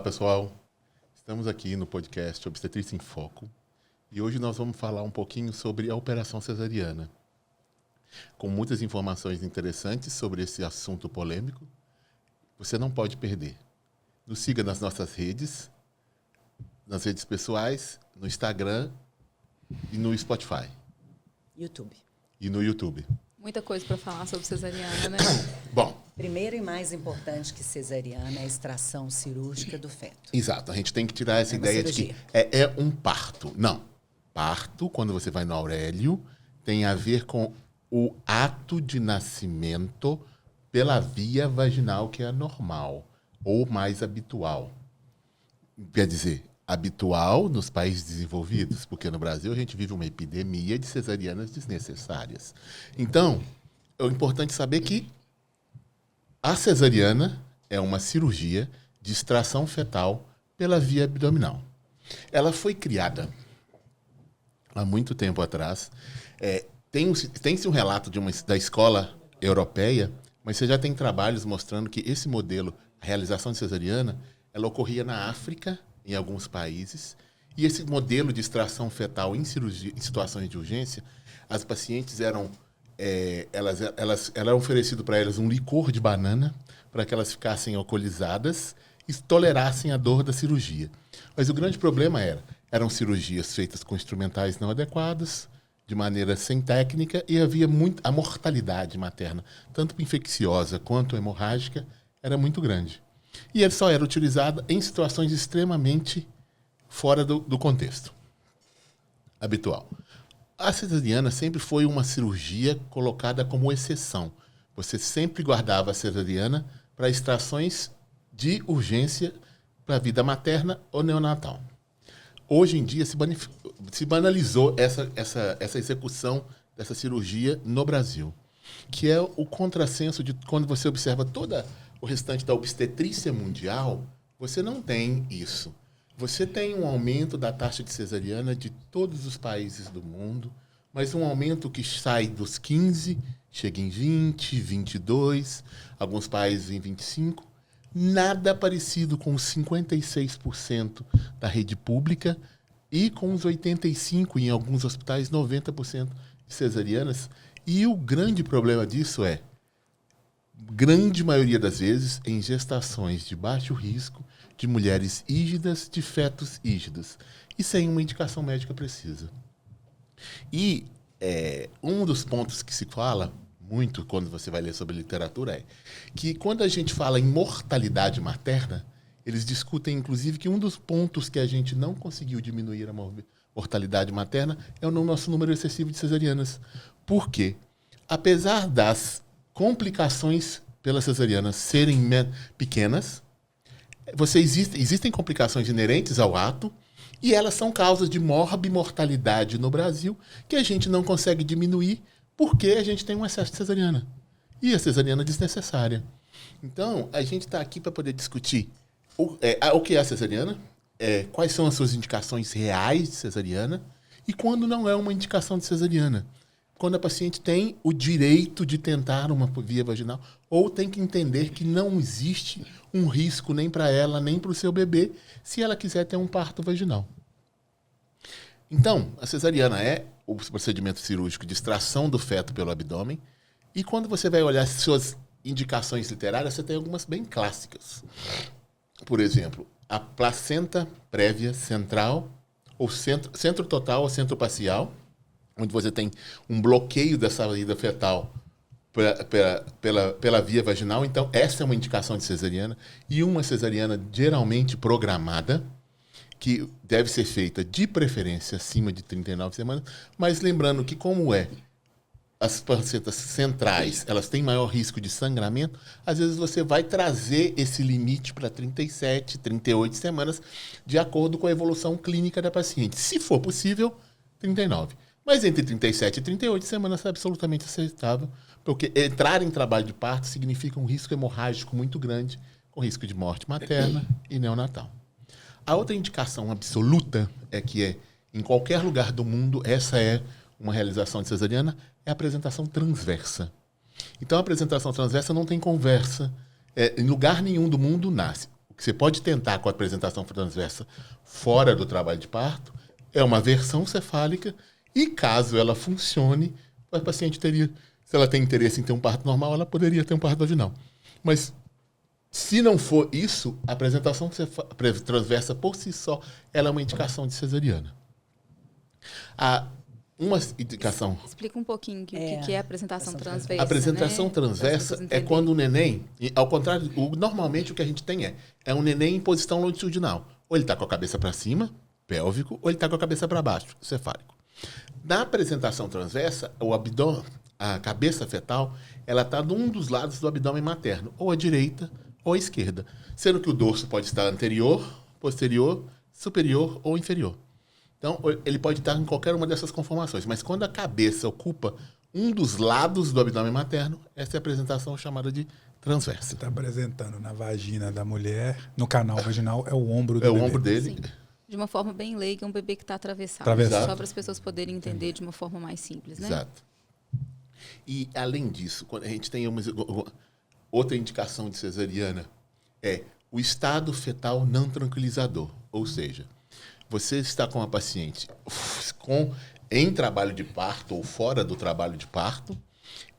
pessoal. Estamos aqui no podcast Obstetrícia em Foco e hoje nós vamos falar um pouquinho sobre a operação cesariana, com muitas informações interessantes sobre esse assunto polêmico. Você não pode perder. Nos siga nas nossas redes, nas redes pessoais, no Instagram e no Spotify. YouTube. E no YouTube. Muita coisa para falar sobre cesariana, né? Bom. Primeiro e mais importante que cesariana é a extração cirúrgica do feto. Exato. A gente tem que tirar essa ideia de que é um parto. Não. Parto, quando você vai no Aurélio, tem a ver com o ato de nascimento pela via vaginal, que é normal ou mais habitual. Quer dizer, habitual nos países desenvolvidos, porque no Brasil a gente vive uma epidemia de cesarianas desnecessárias. Então, é importante saber que a cesariana é uma cirurgia de extração fetal pela via abdominal. Ela foi criada há muito tempo atrás. Tem-se um relato da escola europeia, mas você já tem trabalhos mostrando que esse modelo, a realização de cesariana, ela ocorria na África, em alguns países, e esse modelo de extração fetal em situações de urgência, as pacientes eram era oferecido para elas um licor de banana para que elas ficassem alcoolizadas e tolerassem a dor da cirurgia. Mas o grande problema eram cirurgias feitas com instrumentais não adequados, de maneira sem técnica, e havia a mortalidade materna, tanto infecciosa quanto hemorrágica, era muito grande. E ele só era utilizado em situações extremamente fora do contexto habitual. A cesariana sempre foi uma cirurgia colocada como exceção. Você sempre guardava a cesariana para extrações de urgência para a vida materna ou neonatal. Hoje em dia se banalizou essa execução dessa cirurgia no Brasil, que é o contrassenso de quando você observa toda o restante da obstetrícia mundial, você não tem isso. Você tem um aumento da taxa de cesariana de todos os países do mundo, mas um aumento que sai dos 15, chega em 20, 22, alguns países em 25. Nada parecido com os 56% da rede pública e com os 85%, em alguns hospitais, 90% de cesarianas. E o grande problema disso grande maioria das vezes, em gestações de baixo risco, de mulheres ígidas, de fetos ígidos, e sem uma indicação médica precisa. E um dos pontos que se fala muito quando você vai ler sobre literatura é que quando a gente fala em mortalidade materna, eles discutem, inclusive, que um dos pontos que a gente não conseguiu diminuir a mortalidade materna é o nosso número excessivo de cesarianas. Por quê? Apesar das complicações pela cesariana serem pequenas, existem complicações inerentes ao ato e elas são causas de morbimortalidade no Brasil que a gente não consegue diminuir porque a gente tem um excesso de cesariana. E a cesariana desnecessária. Então, a gente está aqui para poder discutir o que é a cesariana, quais são as suas indicações reais de cesariana e quando não é uma indicação de cesariana. Quando a paciente tem o direito de tentar uma via vaginal ou tem que entender que não existe um risco nem para ela, nem para o seu bebê, se ela quiser ter um parto vaginal. Então, a cesariana é o procedimento cirúrgico de extração do feto pelo abdômen e quando você vai olhar suas indicações literárias, você tem algumas bem clássicas. Por exemplo, a placenta prévia central, ou centro total ou centro parcial, onde você tem um bloqueio da saída fetal pela via vaginal. Então, essa é uma indicação de cesariana. E uma cesariana geralmente programada, que deve ser feita de preferência acima de 39 semanas. Mas lembrando que as placentas centrais, elas têm maior risco de sangramento, às vezes você vai trazer esse limite para 37, 38 semanas, de acordo com a evolução clínica da paciente. Se for possível, 39. Mas entre 37 e 38 semanas é absolutamente aceitável, porque entrar em trabalho de parto significa um risco hemorrágico muito grande, com risco de morte materna e neonatal. A outra indicação absoluta em qualquer lugar do mundo, essa é uma realização de cesariana, é a apresentação transversa. Então, a apresentação transversa não tem conversa. Em lugar nenhum do mundo nasce. O que você pode tentar com a apresentação transversa fora do trabalho de parto é uma versão cefálica e, caso ela funcione, a paciente teria, se ela tem interesse em ter um parto normal, ela poderia ter um parto vaginal. Mas, se não for isso, a apresentação transversa por si só, ela é uma indicação de cesariana. Uma indicação... Explica um pouquinho o que é a apresentação transversa. A apresentação transversa é quando o neném, ao contrário, normalmente o que a gente tem é um neném em posição longitudinal. Ou ele está com a cabeça para cima, pélvico, ou ele está com a cabeça para baixo, cefálico. Na apresentação transversa, a cabeça fetal, ela está num dos lados do abdômen materno, ou à direita ou à esquerda, sendo que o dorso pode estar anterior, posterior, superior ou inferior. Então, ele pode estar em qualquer uma dessas conformações, mas quando a cabeça ocupa um dos lados do abdômen materno, essa é a apresentação chamada de transversa. Você está apresentando na vagina da mulher, no canal vaginal, é o ombro do bebê. É o ombro dele. Sim. De uma forma bem leiga, um bebê que está atravessado. Só para as pessoas poderem entender de uma forma mais simples, né? Exato. E, além disso, quando a gente tem outra indicação de cesariana, é o estado fetal não tranquilizador. Ou seja, você está com uma paciente em trabalho de parto ou fora do trabalho de parto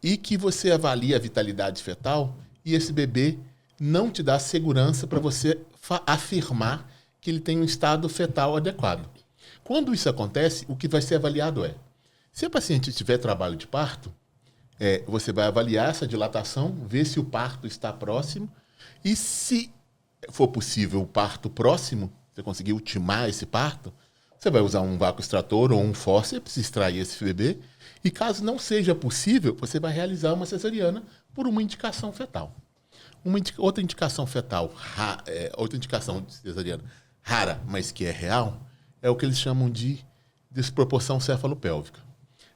e que você avalia a vitalidade fetal e esse bebê não te dá segurança para você afirmar que ele tem um estado fetal adequado. Quando isso acontece, o que vai ser avaliado se a paciente tiver trabalho de parto, você vai avaliar essa dilatação, ver se o parto está próximo e, se for possível o parto próximo, você conseguir ultimar esse parto, você vai usar um vácuo extrator ou um fórceps, extrair esse bebê, e caso não seja possível, você vai realizar uma cesariana por uma indicação fetal. Outra indicação fetal, outra indicação de cesariana rara, mas que é real, é o que eles chamam de desproporção cefalopélvica.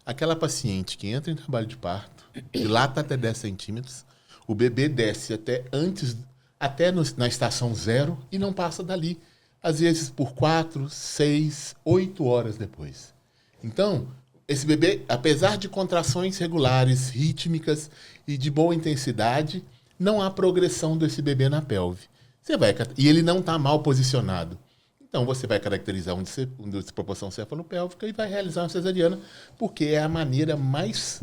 Aquela paciente que entra em trabalho de parto, dilata até 10 centímetros, o bebê desce até na estação 0 e não passa dali, às vezes por 4, 6, 8 horas depois. Então, esse bebê, apesar de contrações regulares, rítmicas e de boa intensidade, não há progressão desse bebê na pelve. E ele não está mal posicionado. Então, você vai caracterizar uma desproporção cefalopélvica e vai realizar uma cesariana, porque é a maneira mais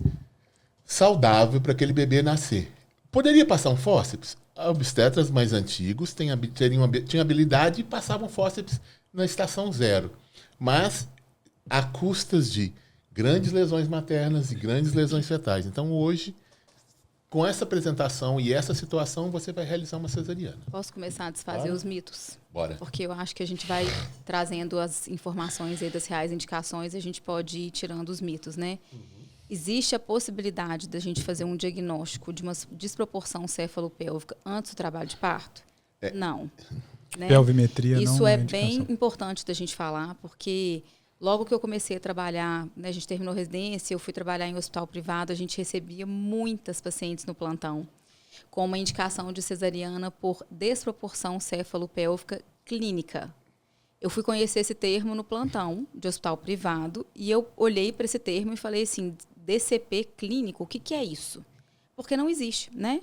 saudável para aquele bebê nascer. Poderia passar um fórceps? Obstetras mais antigos tinham habilidade e passavam fórceps na estação 0. Mas a custas de grandes lesões maternas e grandes lesões fetais. Então, hoje, com essa apresentação e essa situação, você vai realizar uma cesariana. Posso começar a desfazer os mitos? Bora. Porque eu acho que a gente vai trazendo as informações aí das reais indicações e a gente pode ir tirando os mitos, né? Existe a possibilidade da gente fazer um diagnóstico de uma desproporção cefalopélvica antes do trabalho de parto? Não. Né? Pelvimetria Isso não é indicação. bem importante da gente falar, porque logo que eu comecei a trabalhar, né, a gente terminou residência, eu fui trabalhar em hospital privado, a gente recebia muitas pacientes no plantão com uma indicação de cesariana por desproporção cefalopélvica clínica. Eu fui conhecer esse termo no plantão de hospital privado e eu olhei para esse termo e falei assim, DCP clínico, o que é isso? Porque não existe, né?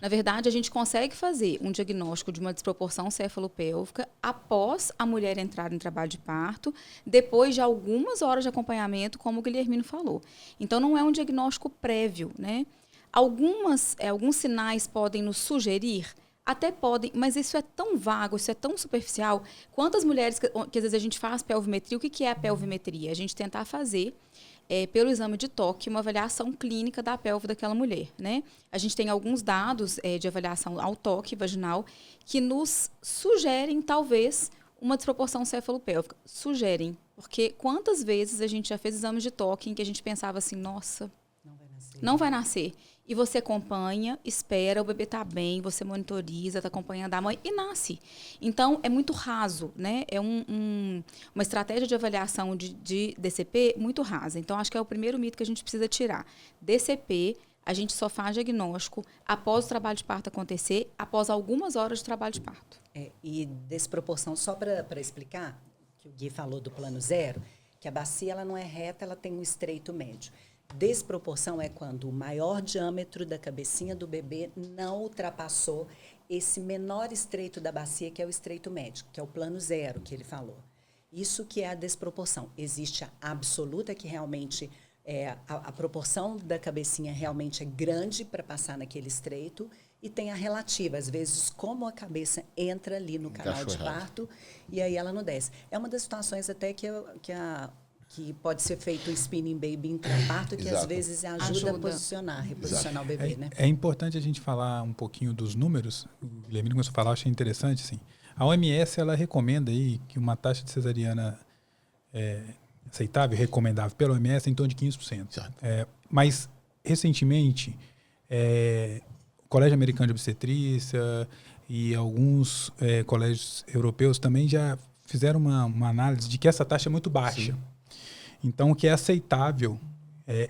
Na verdade, a gente consegue fazer um diagnóstico de uma desproporção cefalopélvica após a mulher entrar em trabalho de parto, depois de algumas horas de acompanhamento, como o Guilhermino falou. Então, não é um diagnóstico prévio, né? Alguns sinais podem nos sugerir, até podem, mas isso é tão vago, isso é tão superficial. Quantas mulheres que às vezes a gente faz pelvimetria, o que é a pelvimetria? A gente tentar fazer pelo exame de toque, uma avaliação clínica da pelve daquela mulher, né? A gente tem alguns dados de avaliação ao toque vaginal que nos sugerem, talvez, uma desproporção cefalopélvica. Sugerem, porque quantas vezes a gente já fez exames de toque em que a gente pensava assim, nossa, não vai nascer. E você acompanha, espera, o bebê está bem, você monitoriza, está acompanhando a mãe e nasce. Então, é muito raso, né? É uma estratégia de avaliação de DCP muito rasa. Então, acho que é o primeiro mito que a gente precisa tirar. DCP, a gente só faz diagnóstico após o trabalho de parto acontecer, após algumas horas de trabalho de parto. E desproporção, só para explicar, que o Gui falou do plano 0, que a bacia ela não é reta, ela tem um estreito médio. Desproporção é quando o maior diâmetro da cabecinha do bebê não ultrapassou esse menor estreito da bacia, que é o estreito médio, que é o plano 0 que ele falou. Isso que é a desproporção. Existe a absoluta, que realmente a proporção da cabecinha realmente é grande para passar naquele estreito, e tem a relativa, às vezes, como a cabeça entra ali no canal de parto, e aí ela não desce. É uma das situações até que pode ser feito o spinning baby intraparto, que às vezes ajuda a reposicionar o bebê. Né? É importante a gente falar um pouquinho dos números. O Guilherme começou a falar, achei interessante. Assim. A OMS ela recomenda aí que uma taxa de cesariana aceitável, recomendável pela OMS é em torno de 15%. Mas, recentemente, o Colégio Americano de Obstetrícia e alguns colégios europeus também já fizeram uma análise de que essa taxa é muito baixa. Sim. Então, o que é aceitável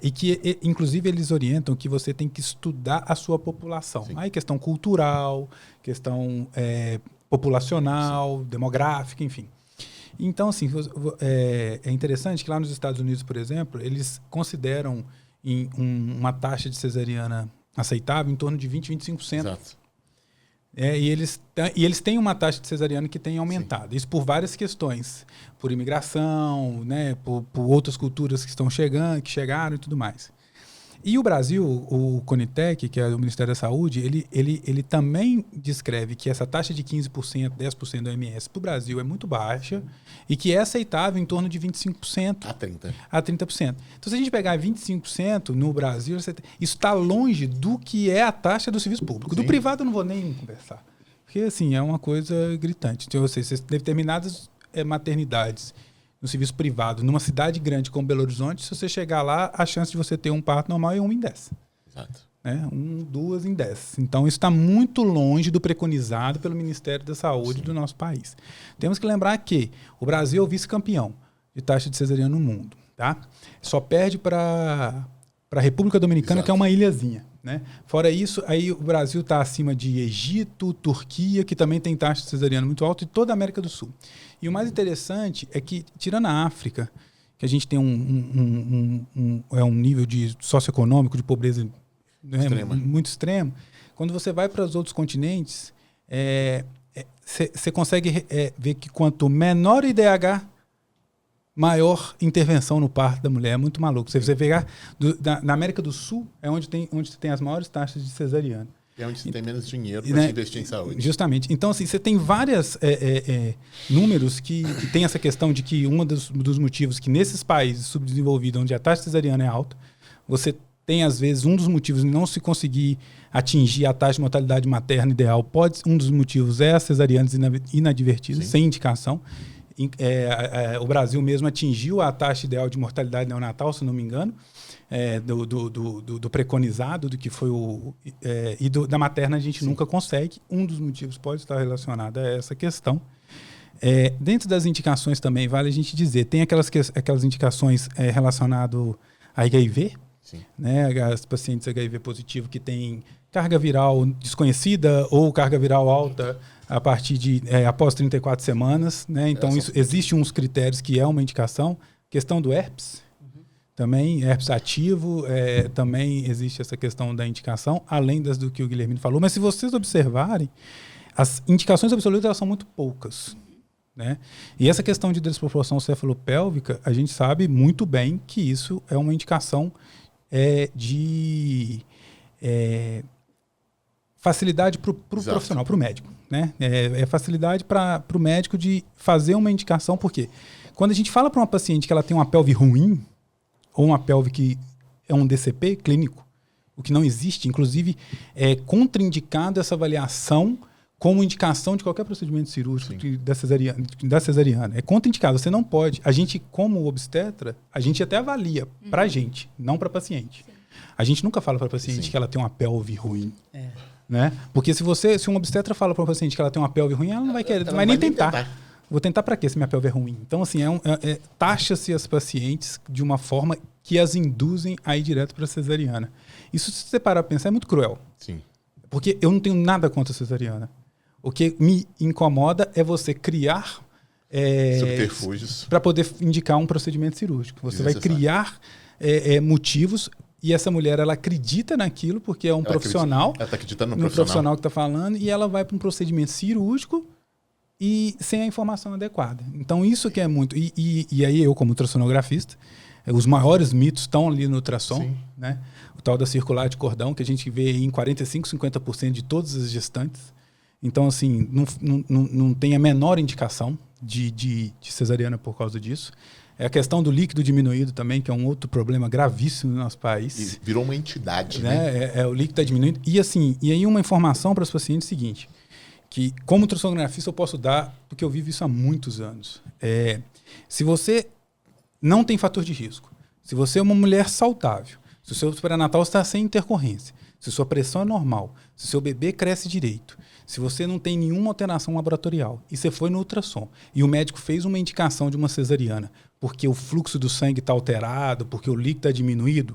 e que, inclusive, eles orientam que você tem que estudar a sua população. Sim. Aí, questão cultural, questão populacional, sim, demográfica, enfim. Então, assim, é interessante que lá nos Estados Unidos, por exemplo, eles consideram uma taxa de cesariana aceitável em torno de 20%, 25%. Exato. E eles têm uma taxa de cesariana que tem aumentado. Sim. Isso por várias questões. Por imigração, né, por outras culturas que chegaram e tudo mais. E o Brasil, o CONITEC, que é o Ministério da Saúde, ele também descreve que essa taxa de 15%, 10% do OMS para o Brasil é muito baixa e que é aceitável em torno de 25%. A 30%. Então, se a gente pegar 25% no Brasil, isso está longe do que é a taxa do serviço público. Sim. Do privado eu não vou nem conversar. Porque, assim, é uma coisa gritante. Então, determinadas maternidades no serviço privado, numa cidade grande como Belo Horizonte, se você chegar lá, a chance de você ter um parto normal é 1 em 10. Exato. 2 em 10. Então, isso está muito longe do preconizado pelo Ministério da Saúde. Sim. Do nosso país. Temos que lembrar que o Brasil é o vice-campeão de taxa de cesariana no mundo. Tá? Só perde para a República Dominicana, exato, que é uma ilhazinha. Né? Fora isso, aí o Brasil está acima de Egito, Turquia, que também tem taxa de cesariana muito alta, e toda a América do Sul. E o mais interessante é que, tirando a África, que a gente tem um nível de socioeconômico, de pobreza, né, muito extremo, quando você vai para os outros continentes, você consegue ver que quanto menor o IDH, maior intervenção no parto da mulher. É muito maluco. Você pegar na América do Sul é onde tem as maiores taxas de cesariana. É onde você tem menos dinheiro para investir em saúde. Justamente. Então, assim, você tem vários números que tem essa questão de que um dos motivos que nesses países subdesenvolvidos, onde a taxa cesariana é alta, você tem, às vezes, um dos motivos de não se conseguir atingir a taxa de mortalidade materna ideal. Um dos motivos é as cesarianas inadvertidas, sem indicação. O Brasil mesmo atingiu a taxa ideal de mortalidade neonatal, se não me engano, do preconizado, do que foi da materna a gente, sim, nunca consegue. Um dos motivos pode estar relacionado a essa questão. Dentro das indicações também, vale a gente dizer, tem aquelas indicações relacionadas a HIV, né, as pacientes HIV positivo que têm carga viral desconhecida ou carga viral alta a partir de após 34 semanas, né? Então existe uns critérios que é uma indicação. Questão do herpes, também herpes ativo, também existe essa questão da indicação, além do que o Guilherme falou. Mas se vocês observarem, as indicações absolutas elas são muito poucas, né? E essa questão de desproporção cefalopélvica, a gente sabe muito bem que isso é uma indicação de facilidade para o profissional, para o médico. Né? Facilidade para o médico de fazer uma indicação, porque quando a gente fala para uma paciente que ela tem uma pelve ruim, ou uma pelve que é um DCP clínico, o que não existe, inclusive é contraindicado essa avaliação como indicação de qualquer procedimento cirúrgico da cesariana. É contraindicado, você não pode. A gente, como obstetra, a gente até avalia para a gente, não para a paciente. Sim. A gente nunca fala para a paciente, sim, que ela tem uma pelve ruim. Né? Porque se um obstetra fala para uma paciente que ela tem uma pelve ruim, ela não vai querer, não vai nem tentar. Vou tentar para quê se minha pelve é ruim? Então, assim, taxa-se as pacientes de uma forma que as induzem a ir direto para a cesariana. Isso, se você parar para pensar, é muito cruel. Sim. Porque eu não tenho nada contra a cesariana. O que me incomoda é você criar subterfúgios para poder indicar um procedimento cirúrgico. Você vai criar motivos e essa mulher, ela acredita naquilo, porque é um profissional. Ela está acreditando no profissional que está falando, e ela vai para um procedimento cirúrgico e sem a informação adequada. Então, isso que é muito... E aí, eu, como ultrassonografista, os maiores mitos estão ali no ultrassom, né? O tal da circular de cordão, que a gente vê em 45%, 50% de todas as gestantes. Então, assim, não tem a menor indicação de cesariana por causa disso. É a questão do líquido diminuído também, que é um outro problema gravíssimo no nosso país. E virou uma entidade, né? O líquido está diminuindo. E, assim, e aí uma informação para os pacientes é o seguinte, que como ultrassonografista eu posso dar, porque eu vivo isso há muitos anos. Se você não tem fator de risco, se você é uma mulher saudável, se o seu pré-natal está sem intercorrência, se sua pressão é normal, se seu bebê cresce direito, se você não tem nenhuma alteração laboratorial e você foi no ultrassom e o médico fez uma indicação de uma cesariana porque o fluxo do sangue está alterado, porque o líquido está diminuído,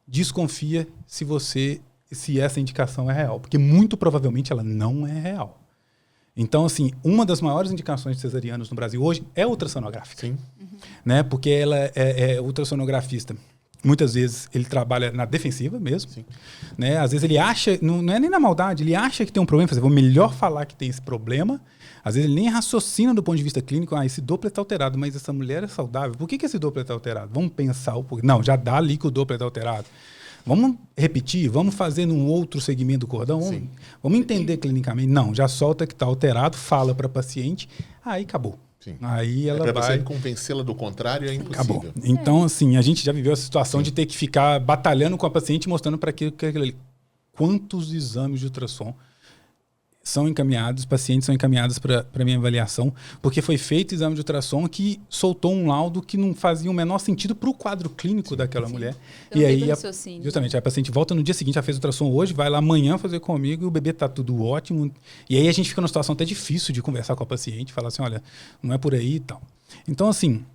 desconfia se essa indicação é real, porque muito provavelmente ela não é real. Então, assim, uma das maiores indicações de cesarianas no Brasil hoje é ultrassonográfica. Sim. Né? Porque ela é ultrassonografista. Muitas vezes ele trabalha na defensiva mesmo. Sim. Né? Às vezes ele acha, não é nem na maldade, ele acha que tem um problema, vou melhor falar que tem esse problema. Às vezes ele nem raciocina do ponto de vista clínico, esse Doppler está alterado, mas essa mulher é saudável. Por que esse Doppler está alterado? Vamos pensar o porquê. Não, já dá ali que o Doppler está alterado. Vamos repetir, vamos fazer num outro segmento do cordão, vamos entender clinicamente. Não, já solta que está alterado, fala para a paciente, aí acabou. Sim. Aí ela para vai... você convencê-la do contrário é impossível. Acabou. Então, assim, a gente já viveu a situação de ter que ficar batalhando com a paciente, mostrando para aquilo ali. Quantos exames de ultrassom são encaminhados, pacientes são encaminhados para a minha avaliação, porque foi feito exame de ultrassom que soltou um laudo que não fazia o menor sentido para o quadro clínico daquela mulher. Então, e aí, justamente, a paciente volta no dia seguinte, já fez ultrassom hoje, vai lá amanhã fazer comigo e o bebê está tudo ótimo. E aí a gente fica numa situação até difícil de conversar com a paciente, falar assim, olha, não é por aí e tal. Então, assim,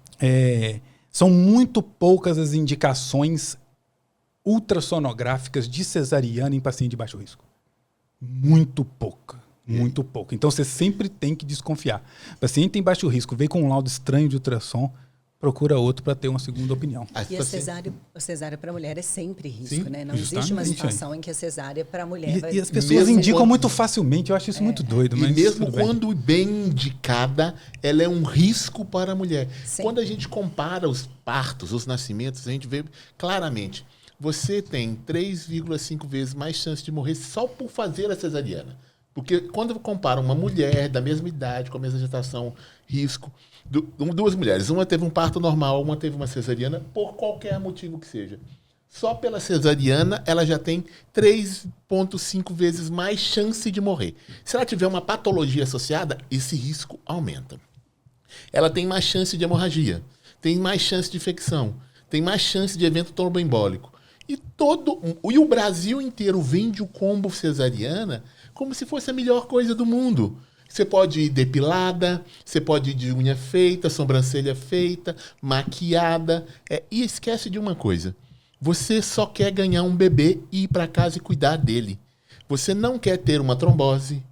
são muito poucas as indicações ultrassonográficas de cesariana em paciente de baixo risco. Muito pouca. Muito pouco. Então, você sempre tem que desconfiar. O paciente tem baixo risco, veio com um laudo estranho de ultrassom, procura outro para ter uma segunda opinião. E a cesárea para a mulher é sempre risco, né? Não justamente. Existe uma situação em que a cesárea para a mulher vai... E as pessoas indicam muito facilmente, eu acho isso muito doido. Mas e mesmo quando bem indicada, ela é um risco para a mulher. Sim. Quando a gente compara os partos, os nascimentos, a gente vê claramente, você tem 3,5 vezes mais chance de morrer só por fazer a cesariana. Porque quando compara uma mulher da mesma idade, com a mesma gestação, risco, duas mulheres, uma teve um parto normal, uma teve uma cesariana, por qualquer motivo que seja. Só pela cesariana, ela já tem 3,5 vezes mais chance de morrer. Se ela tiver uma patologia associada, esse risco aumenta. Ela tem mais chance de hemorragia, tem mais chance de infecção, tem mais chance de evento tromboembólico. E o Brasil inteiro vende o combo cesariana como se fosse a melhor coisa do mundo. Você pode ir depilada, você pode ir de unha feita, sobrancelha feita, maquiada. E esquece de uma coisa. Você só quer ganhar um bebê e ir para casa e cuidar dele. Você não quer ter uma trombose.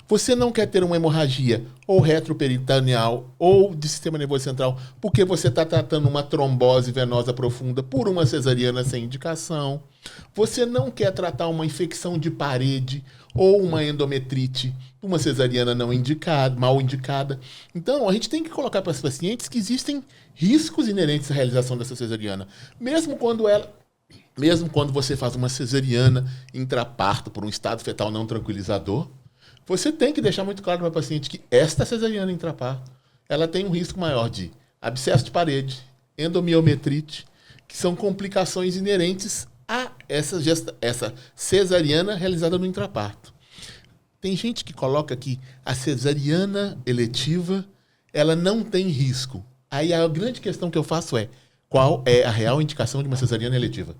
Você não quer ter uma hemorragia ou retroperitoneal ou de sistema nervoso central porque você está tratando uma trombose venosa profunda por uma cesariana sem indicação. Você não quer tratar uma infecção de parede ou uma endometrite, uma cesariana não indicada, mal indicada. Então, a gente tem que colocar para os pacientes que existem riscos inerentes à realização dessa cesariana. Mesmo quando você faz uma cesariana intraparto por um estado fetal não tranquilizador, você tem que deixar muito claro para o paciente que esta cesariana intraparto, ela tem um risco maior de abscesso de parede, endomiometrite, que são complicações inerentes a essa cesariana realizada no intraparto. Tem gente que coloca que a cesariana eletiva, ela não tem risco. Aí a grande questão que eu faço é, qual é a real indicação de uma cesariana eletiva?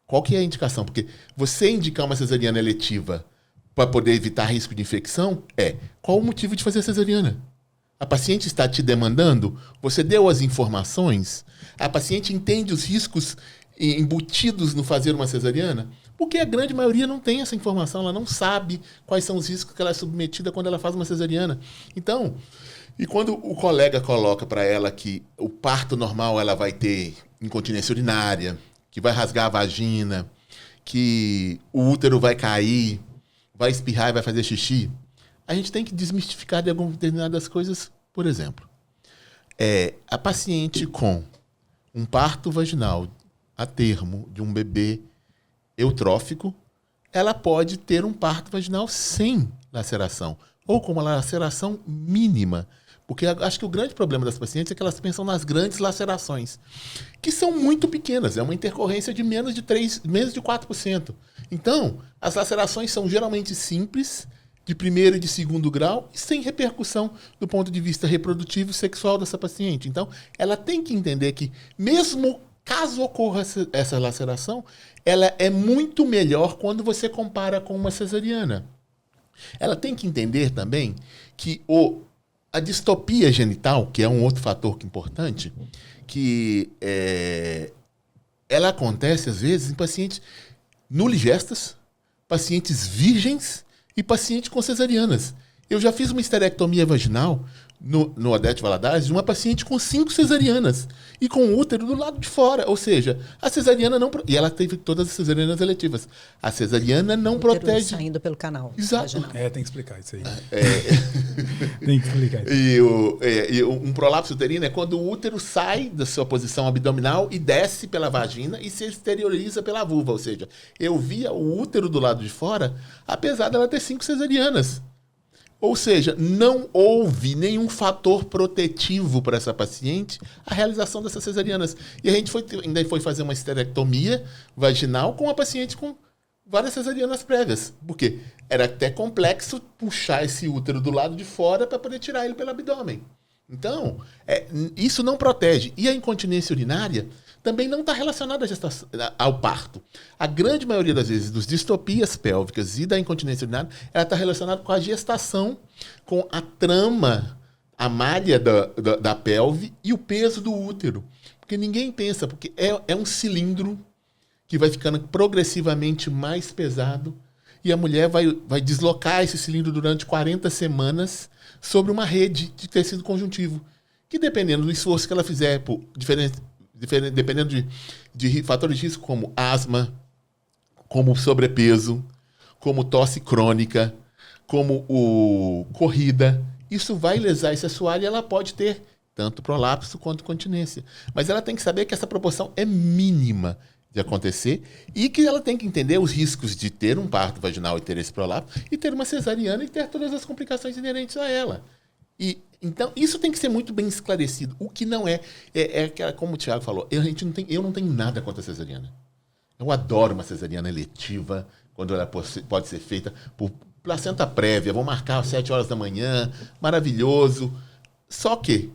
Qual que é a indicação? Porque você indicar uma cesariana eletiva para poder evitar risco de infecção, qual o motivo de fazer a cesariana? A paciente está te demandando? Você deu as informações? A paciente entende os riscos embutidos no fazer uma cesariana? Porque a grande maioria não tem essa informação, ela não sabe quais são os riscos que ela é submetida quando ela faz uma cesariana. Então, e quando o colega coloca para ela que o parto normal ela vai ter incontinência urinária, que vai rasgar a vagina, que o útero vai cair, vai espirrar e vai fazer xixi, a gente tem que desmistificar de algumas determinadas coisas. Por exemplo, a paciente com um parto vaginal a termo de um bebê eutrófico, ela pode ter um parto vaginal sem laceração, ou com uma laceração mínima. Porque acho que o grande problema das pacientes é que elas pensam nas grandes lacerações, que são muito pequenas, é uma intercorrência de menos de 4%. Então, as lacerações são geralmente simples, de primeiro e de segundo grau, e sem repercussão do ponto de vista reprodutivo e sexual dessa paciente. Então, ela tem que entender que, mesmo caso ocorra essa laceração, ela é muito melhor quando você compara com uma cesariana. Ela tem que entender também que a distopia genital, que é um outro fator importante, que ela acontece, às vezes, em pacientes nuligestas, pacientes virgens e pacientes com cesarianas. Eu já fiz uma esterectomia vaginal no Odete Valadares de uma paciente com 5 cesarianas e com o útero do lado de fora. Ou seja, a cesariana não... E ela teve todas as cesarianas eletivas. A cesariana não protege... saindo pelo canal. Exato. Vaginal. Tem que explicar isso aí. Tem que explicar isso. E um prolapso uterino é quando o útero sai da sua posição abdominal e desce pela vagina e se exterioriza pela vulva. Ou seja, eu via o útero do lado de fora, apesar dela ter 5 cesarianas. Ou seja, não houve nenhum fator protetivo para essa paciente a realização dessas cesarianas. E a gente ainda foi fazer uma esterectomia vaginal com uma paciente com várias cesarianas prévias. Por quê? Era até complexo puxar esse útero do lado de fora para poder tirar ele pelo abdômen. Então, isso não protege. E a incontinência urinária também não está relacionada ao parto. A grande maioria das vezes dos distopias pélvicas e da incontinência urinária, ela está relacionada com a gestação, com a trama, a malha da pelve e o peso do útero. Porque ninguém pensa, porque é um cilindro que vai ficando progressivamente mais pesado e a mulher vai deslocar esse cilindro durante 40 semanas sobre uma rede de tecido conjuntivo, que dependendo do esforço que ela fizer, dependendo de fatores de risco como asma, como sobrepeso, como tosse crônica, como corrida, isso vai lesar esse assoalho e ela pode ter tanto prolapso quanto continência. Mas ela tem que saber que essa proporção é mínima de acontecer e que ela tem que entender os riscos de ter um parto vaginal e ter esse prolapso e ter uma cesariana e ter todas as complicações inerentes a ela. Então, isso tem que ser muito bem esclarecido. O que não como o Thiago falou, eu não tenho nada contra a cesariana. Eu adoro uma cesariana eletiva, quando ela pode ser feita por placenta prévia. Vou marcar às 7 horas da manhã, maravilhoso. Só que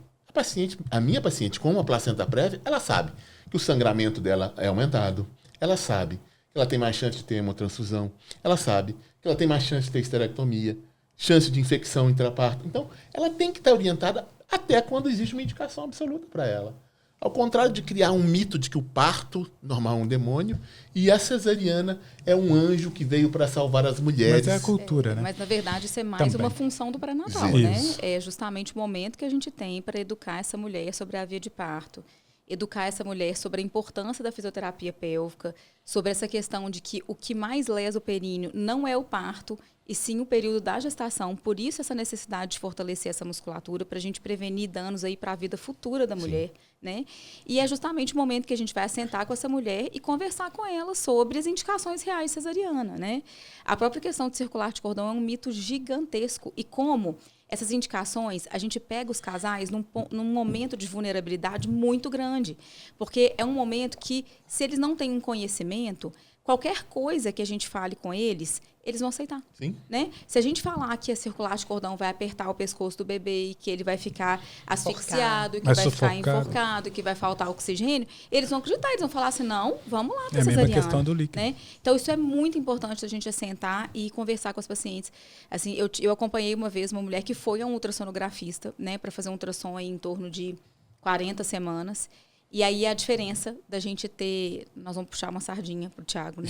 a minha paciente com uma placenta prévia, ela sabe que o sangramento dela é aumentado. Ela sabe que ela tem mais chance de ter hemotransfusão. Ela sabe que ela tem mais chance de ter esterectomia, chance de infecção intraparto. Então, ela tem que estar orientada até quando existe uma indicação absoluta para ela. Ao contrário de criar um mito de que o parto normal é um demônio e a cesariana é um anjo que veio para salvar as mulheres. Mas é a cultura, né? Mas, na verdade, isso é mais uma função do pré-natal, né? É justamente o momento que a gente tem para educar essa mulher sobre a via de parto, educar essa mulher sobre a importância da fisioterapia pélvica, sobre essa questão de que o que mais lesa o períneo não é o parto, e sim o período da gestação. Por isso, essa necessidade de fortalecer essa musculatura para a gente prevenir danos aí para a vida futura da mulher, né? E é justamente o momento que a gente vai sentar com essa mulher e conversar com ela sobre as indicações reais de cesariana, né? A própria questão de circular de cordão é um mito gigantesco. E como essas indicações, a gente pega os casais num momento de vulnerabilidade muito grande. Porque é um momento que, se eles não têm um conhecimento, qualquer coisa que a gente fale com eles vão aceitar. Sim. Né? Se a gente falar que a circular de cordão vai apertar o pescoço do bebê e que ele vai ficar asfixiado, e que vai ficar enforcado, e que vai faltar oxigênio, eles vão acreditar, eles vão falar assim, não, vamos lá para cesariana. É a mesma questão do líquido. Né? Então, isso é muito importante a gente assentar e conversar com as pacientes. Assim, eu acompanhei uma vez uma mulher que foi a um ultrassonografista, né, para fazer um ultrassom aí em torno de 40 semanas. E aí a diferença da gente ter... Nós vamos puxar uma sardinha pro Thiago, né?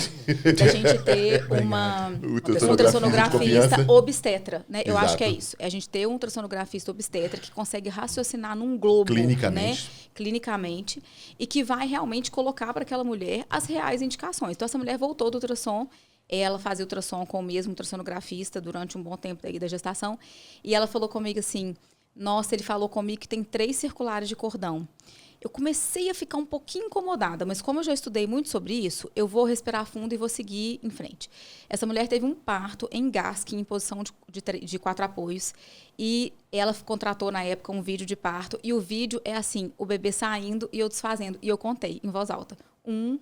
Da gente ter um ultrassonografista obstetra, né? Eu acho que é isso. É a gente ter um ultrassonografista obstetra que consegue raciocinar num globo, né? Clinicamente. E que vai realmente colocar para aquela mulher as reais indicações. Então, essa mulher voltou do ultrassom. Ela fazia ultrassom com o mesmo ultrassonografista durante um bom tempo da gestação. E ela falou comigo assim... Nossa, ele falou comigo que tem 3 circulares de cordão. Eu comecei a ficar um pouquinho incomodada, mas como eu já estudei muito sobre isso, eu vou respirar fundo e vou seguir em frente. Essa mulher teve um parto em GASC, em posição de 4 apoios, e ela contratou, na época, um vídeo de parto, e o vídeo é assim, o bebê saindo e eu desfazendo, e eu contei em voz alta. 1,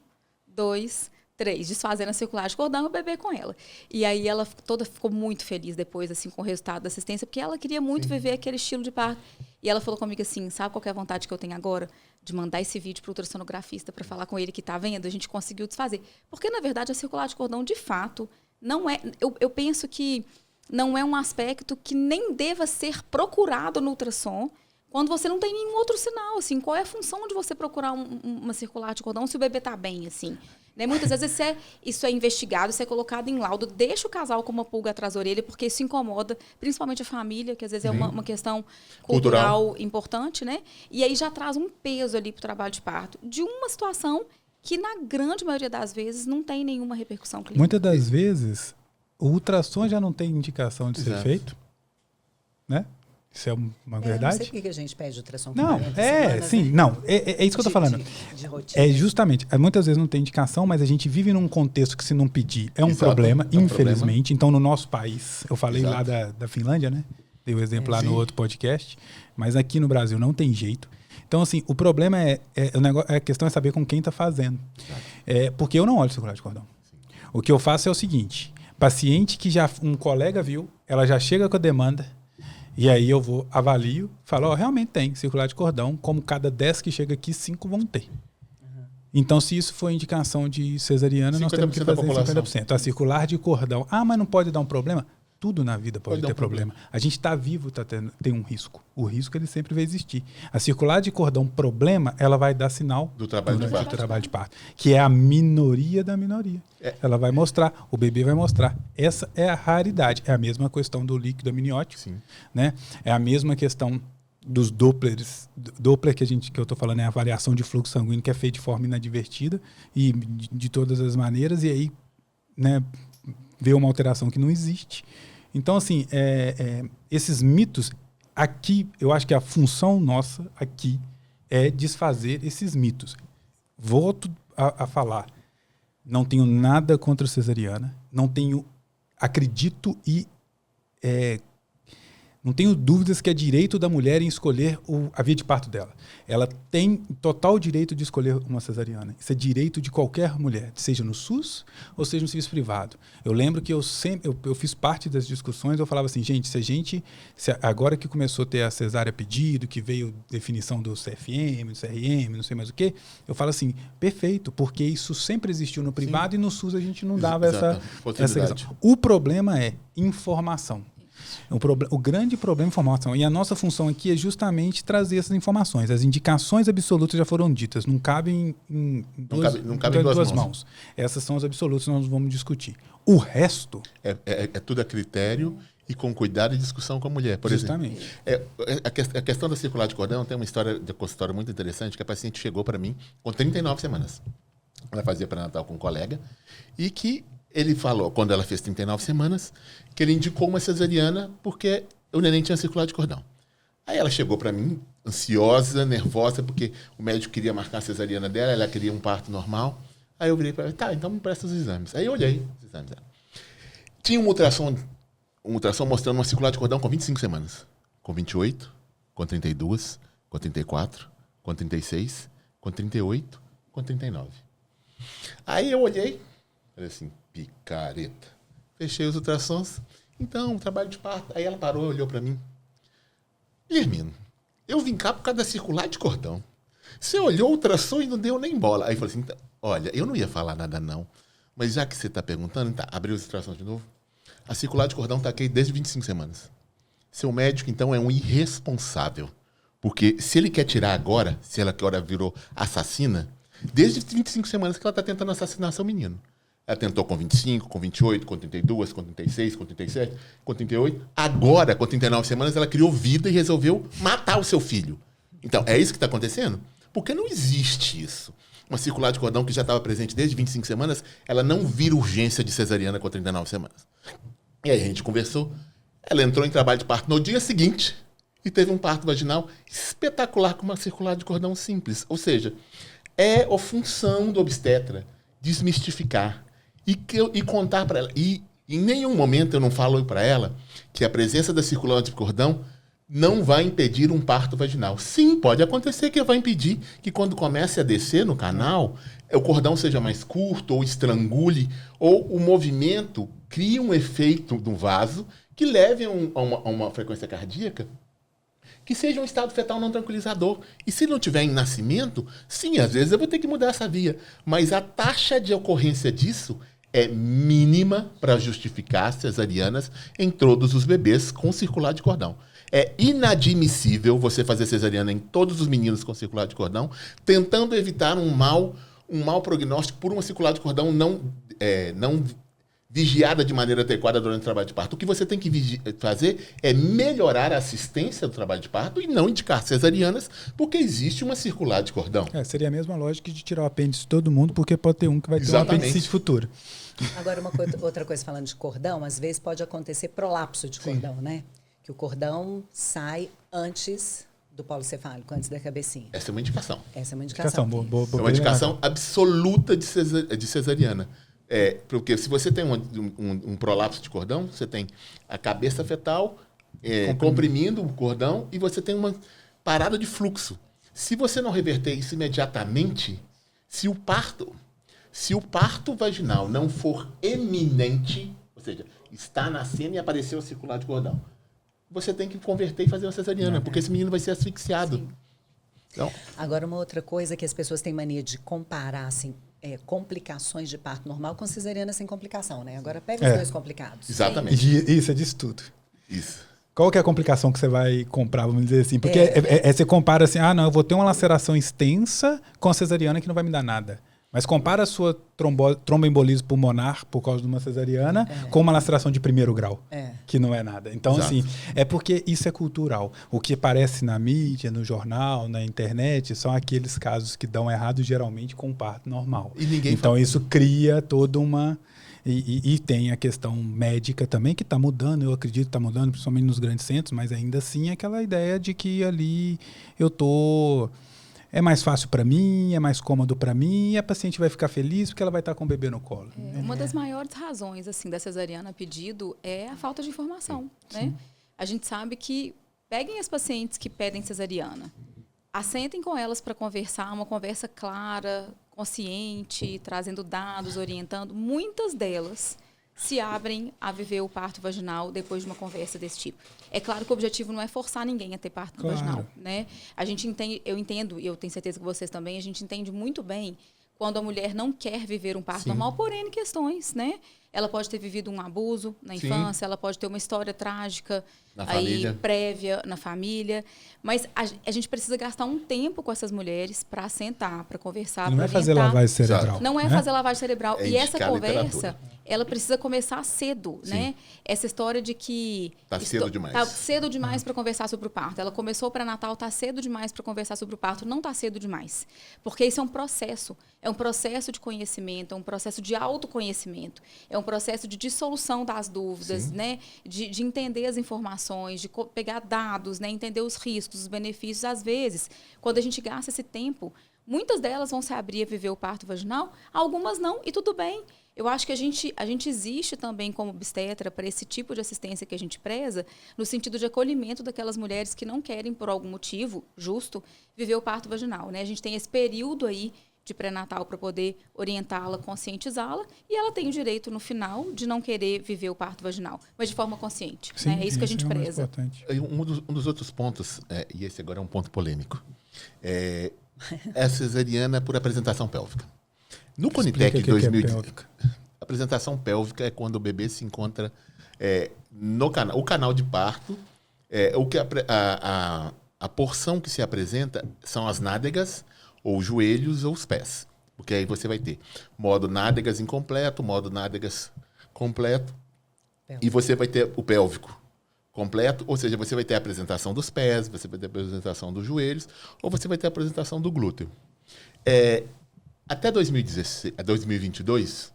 2, 3, desfazendo a circular de cordão e o bebê com ela. E aí ela toda ficou muito feliz depois, assim, com o resultado da assistência, porque ela queria muito viver aquele estilo de parto. E ela falou comigo assim, sabe qual que é a vontade que eu tenho agora? De mandar esse vídeo para o ultrassonografista para falar com ele que está vendo, a gente conseguiu desfazer. Porque, na verdade, a circular de cordão, de fato, não é... Eu penso que não é um aspecto que nem deva ser procurado no ultrassom quando você não tem nenhum outro sinal, assim. Qual é a função de você procurar uma circular de cordão se o bebê está bem, assim? Né? Muitas vezes isso é investigado, isso é colocado em laudo, deixa o casal com uma pulga atrás da orelha, porque isso incomoda, principalmente a família, que às vezes é uma questão cultural importante, né? E aí já traz um peso ali para o trabalho de parto, de uma situação que, na grande maioria das vezes, não tem nenhuma repercussão clínica. Muitas das vezes, o ultrassom já não tem indicação de ser feito, né? Isso é uma verdade? Eu não sei por que a gente pede ultrassom com Não, 40 semanas, sim, né? não, é isso que eu tô falando. De rotina. É justamente, muitas vezes não tem indicação, mas a gente vive num contexto que se não pedir é um problema, infelizmente. Então, no nosso país, eu falei lá da Finlândia, né? Dei o exemplo lá no outro podcast, mas aqui no Brasil não tem jeito. Então, assim, o problema a questão é saber com quem tá fazendo. Porque eu não olho circular de cordão. O que eu faço é o seguinte, paciente que já um colega viu, ela já chega com a demanda. E aí eu avalio, falo, realmente tem circular de cordão, como cada 10 que chega aqui, 5 vão ter. Então, se isso for indicação de cesariana, nós temos que fazer 50%. A circular de cordão, mas não pode dar um problema? Tudo na vida pode ter problema. A gente está vivo, tem um risco. O risco ele sempre vai existir. A circular de cordão, problema, ela vai dar sinal do trabalho de parto, que é a minoria da minoria. Ela vai mostrar, o bebê vai mostrar. Essa é a raridade. É a mesma questão do líquido amniótico, né? É a mesma questão dos Dopplers. Doppler que eu estou falando é a variação de fluxo sanguíneo que é feita de forma inadvertida e de todas as maneiras, e aí, né, vê uma alteração que não existe. Então, assim, esses mitos, aqui, eu acho que a função nossa aqui é desfazer esses mitos. Volto a falar, não tenho nada contra a cesariana, acredito e não tenho dúvidas que é direito da mulher em escolher a via de parto dela. Ela tem total direito de escolher uma cesariana. Isso é direito de qualquer mulher, seja no SUS ou seja no serviço privado. Eu lembro que eu fiz parte das discussões, eu falava assim, gente, se agora que começou a ter a cesárea pedido, que veio definição do CFM, do CRM, não sei mais o quê, eu falo assim, perfeito, porque isso sempre existiu no privado e no SUS a gente não dava essa questão. O problema é informação. O grande problema é informação. E a nossa função aqui é justamente trazer essas informações. As indicações absolutas já foram ditas. Não cabem em duas mãos. Essas são as absolutas que nós vamos discutir. O resto... É tudo a critério e com cuidado e discussão com a mulher. Por justamente. exemplo, a questão da circular de cordão tem uma história de consultório muito interessante, que a paciente chegou para mim com 39 semanas. Ela fazia pré-natal com um colega e que ele falou, quando ela fez 39 semanas, que ele indicou uma cesariana porque o neném tinha circular de cordão. Aí ela chegou para mim, ansiosa, nervosa, porque o médico queria marcar a cesariana dela, ela queria um parto normal. Aí eu virei para ela, tá, então me presta os exames. Aí eu olhei os exames dela. Tinha um ultrassom mostrando uma circular de cordão com 25 semanas. Com 28, com 32, com 34, com 36, com 38, com 39. Aí eu olhei, falei assim, picareta. Fechei os ultrassons. Então, trabalho de parto. Aí ela parou e olhou para mim. Guilhermino, eu vim cá por causa da circular de cordão. Você olhou o ultrassom e não deu nem bola. Aí eu falei assim, olha, eu não ia falar nada não, mas já que você está perguntando, tá, abriu os ultrassons de novo. A circular de cordão está aqui desde 25 semanas. Seu médico, então, é um irresponsável. Porque se ele quer tirar agora, se ela agora virou assassina, desde 25 semanas que ela está tentando assassinar seu menino. Ela tentou com 25, com 28, com 32, com 36, com 37, com 38. Agora, com 39 semanas, ela criou vida e resolveu matar o seu filho. Então, é isso que está acontecendo? Porque não existe isso. Uma circular de cordão que já estava presente desde 25 semanas, ela não vira urgência de cesariana com 39 semanas. E aí a gente conversou. Ela entrou em trabalho de parto no dia seguinte e teve um parto vaginal espetacular com uma circular de cordão simples. Ou seja, é a função do obstetra desmistificar e contar para ela. E em nenhum momento eu não falo para ela que a presença da circular de cordão não vai impedir um parto vaginal. Sim, pode acontecer que vai impedir que quando comece a descer no canal, o cordão seja mais curto, ou estrangule, ou o movimento crie um efeito do vaso que leve a uma frequência cardíaca que seja um estado fetal não tranquilizador. E se não tiver em nascimento, sim, às vezes eu vou ter que mudar essa via. Mas a taxa de ocorrência disso é mínima para justificar cesarianas em todos os bebês com circular de cordão. É inadmissível você fazer cesariana em todos os meninos com circular de cordão, tentando evitar um mau prognóstico por uma circular de cordão não vigiada de maneira adequada durante o trabalho de parto. O que você tem que fazer é melhorar a assistência do trabalho de parto e não indicar cesarianas, porque existe uma circular de cordão. Seria a mesma lógica de tirar o apêndice de todo mundo, porque pode ter um que vai ter Exatamente. um apendicite futuro. Agora, outra coisa falando de cordão, às vezes pode acontecer prolapso de cordão, né? Que o cordão sai antes do polo cefálico, antes da cabecinha. Essa é uma indicação. Essa é uma indicação. É uma indicação absoluta de cesariana. Porque se você tem um prolapso de cordão, você tem a cabeça fetal comprimindo o cordão e você tem uma parada de fluxo. Se você não reverter isso imediatamente, se o parto vaginal não for eminente, ou seja, está nascendo e apareceu a circular de cordão, você tem que converter e fazer uma cesariana, porque esse menino vai ser asfixiado. Então, agora, uma outra coisa que as pessoas têm mania de comparar, assim, complicações de parto normal com cesariana sem complicação, né? Agora pega os dois complicados. Exatamente. Isso, é disso tudo. Isso. Qual que é a complicação que você vai comprar, vamos dizer assim? Porque você compara assim, eu vou ter uma laceração extensa com a cesariana que não vai me dar nada. Mas compara a sua tromboembolismo pulmonar por causa de uma cesariana com uma laceração de primeiro grau, que não é nada. Então, Exato. assim, é porque isso é cultural. O que aparece na mídia, no jornal, na internet, são aqueles casos que dão errado geralmente com parto normal. E ninguém então, fala. isso cria toda uma... E tem a questão médica também, que está mudando, eu acredito que está mudando, principalmente nos grandes centros, mas ainda assim é aquela ideia de que ali é mais fácil para mim, é mais cômodo para mim, e a paciente vai ficar feliz porque ela vai estar com o bebê no colo. Uma das maiores razões assim da cesariana a pedido é a falta de informação, né? A gente sabe que peguem as pacientes que pedem cesariana, assentem com elas para conversar, uma conversa clara, consciente, trazendo dados, orientando. Muitas delas se abrem a viver o parto vaginal depois de uma conversa desse tipo. É claro que o objetivo não é forçar ninguém a ter parto vaginal, né? A gente entende, eu entendo, e eu tenho certeza que vocês também, a gente entende muito bem quando a mulher não quer viver um parto normal por N questões, né? Ela pode ter vivido um abuso na infância, ela pode ter uma história trágica prévia na família. Mas a gente precisa gastar um tempo com essas mulheres para sentar, para conversar, não é fazer lavagem cerebral. Não é fazer lavagem cerebral. E essa conversa, literatura. ela precisa começar cedo, né? Essa história de que... Tá cedo demais. Tá cedo demais para conversar sobre o parto. Ela começou o pré-natal, tá cedo demais para conversar sobre o parto. Não tá cedo demais. Porque isso é um processo. É um processo de conhecimento, é um processo de autoconhecimento. É um processo de dissolução das dúvidas, né? De entender as informações, de pegar dados, né? Entender os riscos, os benefícios. Às vezes, quando a gente gasta esse tempo, muitas delas vão se abrir a viver o parto vaginal, algumas não, e tudo bem. Eu acho que a gente existe também como obstetra para esse tipo de assistência que a gente preza, no sentido de acolhimento daquelas mulheres que não querem, por algum motivo justo, viver o parto vaginal, né? A gente tem esse período aí de pré-natal para poder orientá-la, conscientizá-la, e ela tem o direito, no final, de não querer viver o parto vaginal, mas de forma consciente. Sim, né? É isso que a gente preza. Um dos outros pontos, e esse agora é um ponto polêmico, é a cesariana por apresentação pélvica. No Conitec 2010, a apresentação pélvica é quando o bebê se encontra no canal. O canal de parto, o que a porção que se apresenta são as nádegas, ou os joelhos, ou os pés. Porque aí você vai ter modo nádegas incompleto, modo nádegas completo, e você vai ter o pélvico completo, ou seja, você vai ter a apresentação dos pés, você vai ter a apresentação dos joelhos, ou você vai ter a apresentação do glúteo. Até 2022,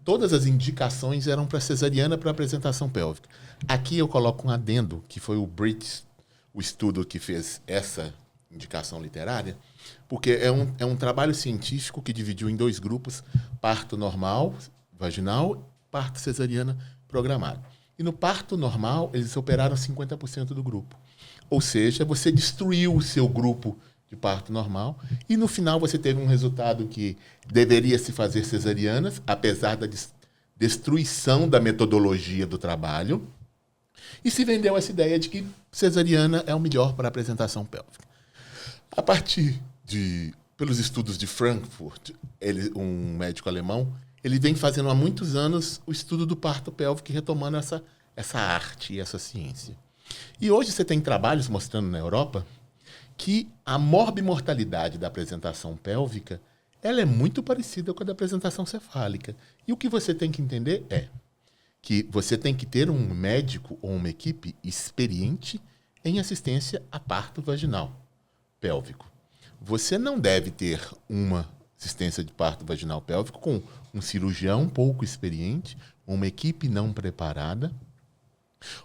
todas as indicações eram para cesariana para apresentação pélvica. Aqui eu coloco um adendo, que foi o Brits, o estudo que fez essa indicação literária, porque é um trabalho científico que dividiu em 2 grupos, parto normal, vaginal, parto cesariana programado. E no parto normal, eles operaram 50% do grupo. Ou seja, você destruiu o seu grupo de parto normal e no final você teve um resultado que deveria se fazer cesarianas, apesar da destruição da metodologia do trabalho, e se vendeu essa ideia de que cesariana é o melhor para a apresentação pélvica. A partir pelos estudos de Frankfurt, um médico alemão, ele vem fazendo há muitos anos o estudo do parto pélvico e retomando essa arte e essa ciência. E hoje você tem trabalhos mostrando na Europa que a morbimortalidade da apresentação pélvica ela é muito parecida com a da apresentação cefálica. E o que você tem que entender é que você tem que ter um médico ou uma equipe experiente em assistência a parto vaginal pélvico. Você não deve ter uma assistência de parto vaginal pélvico com um cirurgião pouco experiente, uma equipe não preparada,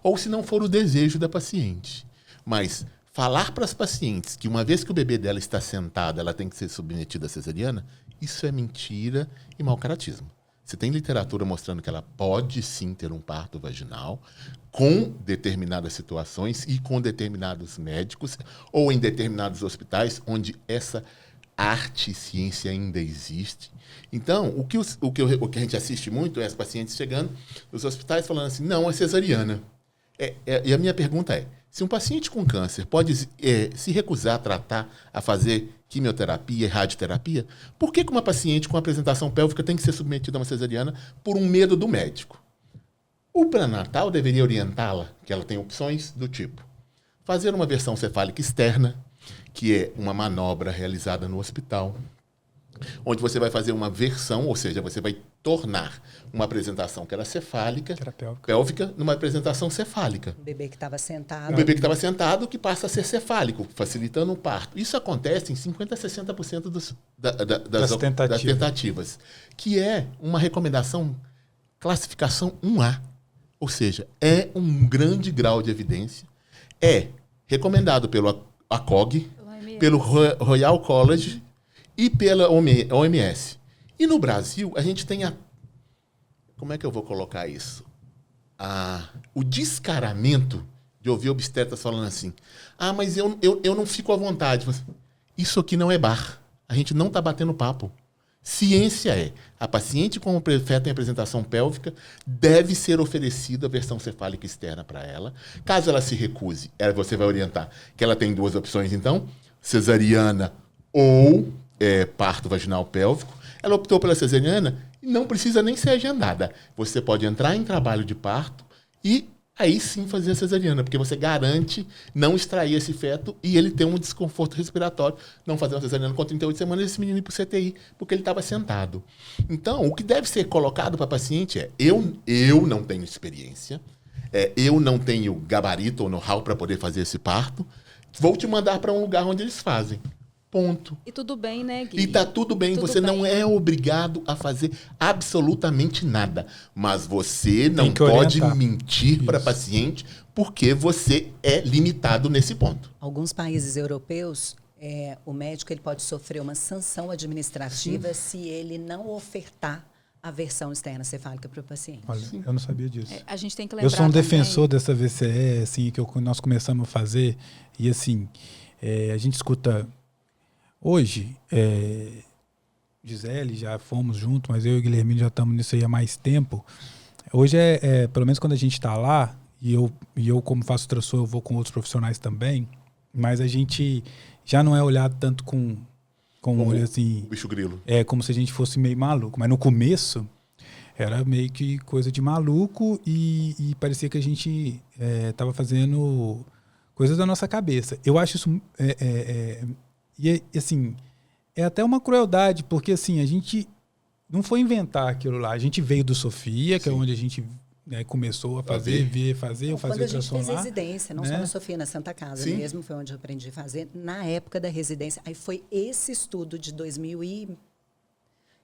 ou se não for o desejo da paciente. Mas falar para as pacientes que uma vez que o bebê dela está sentado, ela tem que ser submetida à cesariana, isso é mentira e mau caratismo. Você tem literatura mostrando que ela pode sim ter um parto vaginal com determinadas situações e com determinados médicos ou em determinados hospitais onde essa arte e ciência ainda existe. Então, o que a gente assiste muito é as pacientes chegando nos hospitais falando assim, não, é cesariana. E a minha pergunta é, se um paciente com câncer pode se recusar a tratar, a fazer quimioterapia e radioterapia, por que uma paciente com apresentação pélvica tem que ser submetida a uma cesariana por um medo do médico? O pré-natal deveria orientá-la, que ela tem opções do tipo fazer uma versão cefálica externa, que é uma manobra realizada no hospital, onde você vai fazer uma versão, ou seja, você vai tornar uma apresentação que era cefálica, pélvica, numa apresentação cefálica. O bebê que estava sentado. O bebê que estava sentado que passa a ser cefálico, facilitando o parto. Isso acontece em 50% a 60% das tentativas, que é uma recomendação classificação 1A. Ou seja, é um grande grau de evidência. É recomendado pelo ACOG, pelo Royal College e pela OMS. E no Brasil, a gente tem como é que eu vou colocar isso? O descaramento de ouvir obstetras falando assim, mas eu não fico à vontade. Isso aqui não é bar. A gente não está batendo papo. Ciência é, a paciente com feto em apresentação pélvica deve ser oferecida a versão cefálica externa para ela. Caso ela se recuse, você vai orientar que ela tem 2 opções, então, cesariana ou parto vaginal pélvico. Ela optou pela cesariana e não precisa nem ser agendada. Você pode entrar em trabalho de parto e aí sim fazer a cesariana, porque você garante não extrair esse feto e ele ter um desconforto respiratório. Não fazer uma cesariana com 38 semanas, esse menino ir para o CTI, porque ele estava sentado. Então, o que deve ser colocado para a paciente é, eu não tenho experiência, eu não tenho gabarito ou know-how para poder fazer esse parto, vou te mandar para um lugar onde eles fazem. Ponto. E tudo bem, né, Gui? E tá tudo bem, você não é obrigado a fazer absolutamente nada. Mas você não pode mentir para paciente porque você é limitado nesse ponto. Alguns países europeus, o médico ele pode sofrer uma sanção administrativa se ele não ofertar a versão externa cefálica para o paciente. Olha, eu não sabia disso. A gente tem que lembrar. Eu sou um defensor dessa VCE, assim, que nós começamos a fazer. E assim, a gente escuta. Hoje, Gisele, já fomos juntos, mas eu e o Guilhermino já estamos nisso aí há mais tempo. Hoje, pelo menos quando a gente está lá, e eu como faço ultrassom, eu vou com outros profissionais também, mas a gente já não é olhado tanto com um olho assim... bicho grilo. Como se a gente fosse meio maluco. Mas no começo, era meio que coisa de maluco e parecia que a gente estava fazendo... Coisas da nossa cabeça. Eu acho isso... assim, é até uma crueldade, porque assim, a gente não foi inventar aquilo lá. A gente veio do Sofia, que é onde a gente começou a fazer Quando a gente ultrassom fez lá, residência, não né? só na Sofia, na Santa Casa mesmo, foi onde eu aprendi a fazer. Na época da residência, aí foi esse estudo de 2000.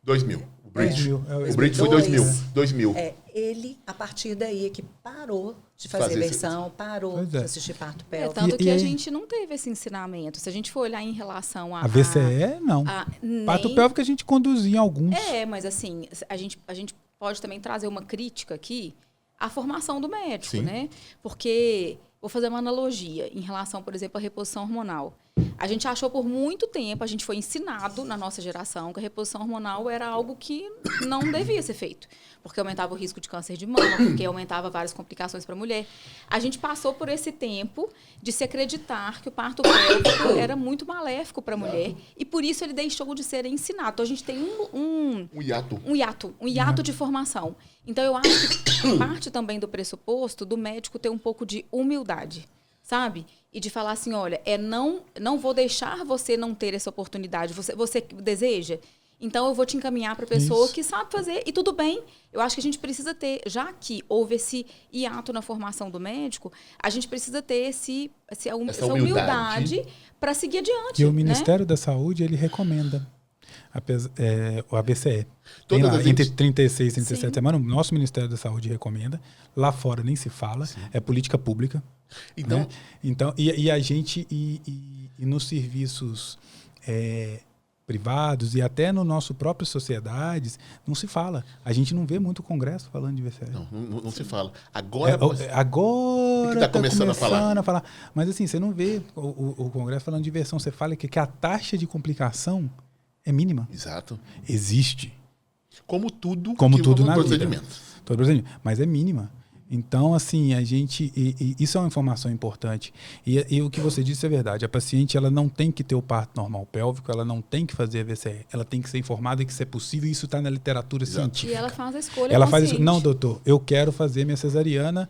O Bridge. O Bridge foi 2000. Ele, a partir daí, que parou de fazer versão, parou de assistir parto pélvico. Tanto que a gente não teve esse ensinamento. Se a gente for olhar em relação a VCE, não. Parto pélvico a gente conduzia alguns. Mas assim, a gente pode também trazer uma crítica aqui à formação do médico, né? Porque, vou fazer uma analogia em relação, por exemplo, à reposição hormonal. A gente achou por muito tempo, a gente foi ensinado na nossa geração que a reposição hormonal era algo que não devia ser feito. Porque aumentava o risco de câncer de mama, porque aumentava várias complicações para a mulher. A gente passou por esse tempo de se acreditar que o parto pélvico era muito maléfico para a mulher e por isso ele deixou de ser ensinado. Então a gente tem um hiato de formação. Então eu acho que parte também do pressuposto do médico ter um pouco de humildade, sabe? E de falar assim, olha, não vou deixar você não ter essa oportunidade. Você deseja? Então, eu vou te encaminhar para a pessoa que sabe fazer. E tudo bem. Eu acho que a gente precisa ter, já que houve esse hiato na formação do médico, a gente precisa ter essa humildade para seguir adiante. E o Ministério da Saúde, ele recomenda o ABCE. Tem lá, entre 36 e 37 semanas, o nosso Ministério da Saúde recomenda. Lá fora nem se fala, é política pública. Então, né? E a gente, e nos serviços privados e até no nosso próprio sociedades, não se fala. A gente não vê muito congresso falando de VCE. Não se fala. Agora está começando a falar. Mas assim, você não vê o congresso falando de versão. Você fala que a taxa de complicação é mínima. Exato. Existe. Como tudo na procedimento. Todo procedimento. Mas é mínima. Então, assim, a gente... isso é uma informação importante. E o que você disse é verdade. A paciente, ela não tem que ter o parto normal pélvico, ela não tem que fazer a VCE. Ela tem que ser informada que isso é possível e isso está na literatura científica. E ela faz a escolha Ela faz isso. Não, doutor, eu quero fazer minha cesariana.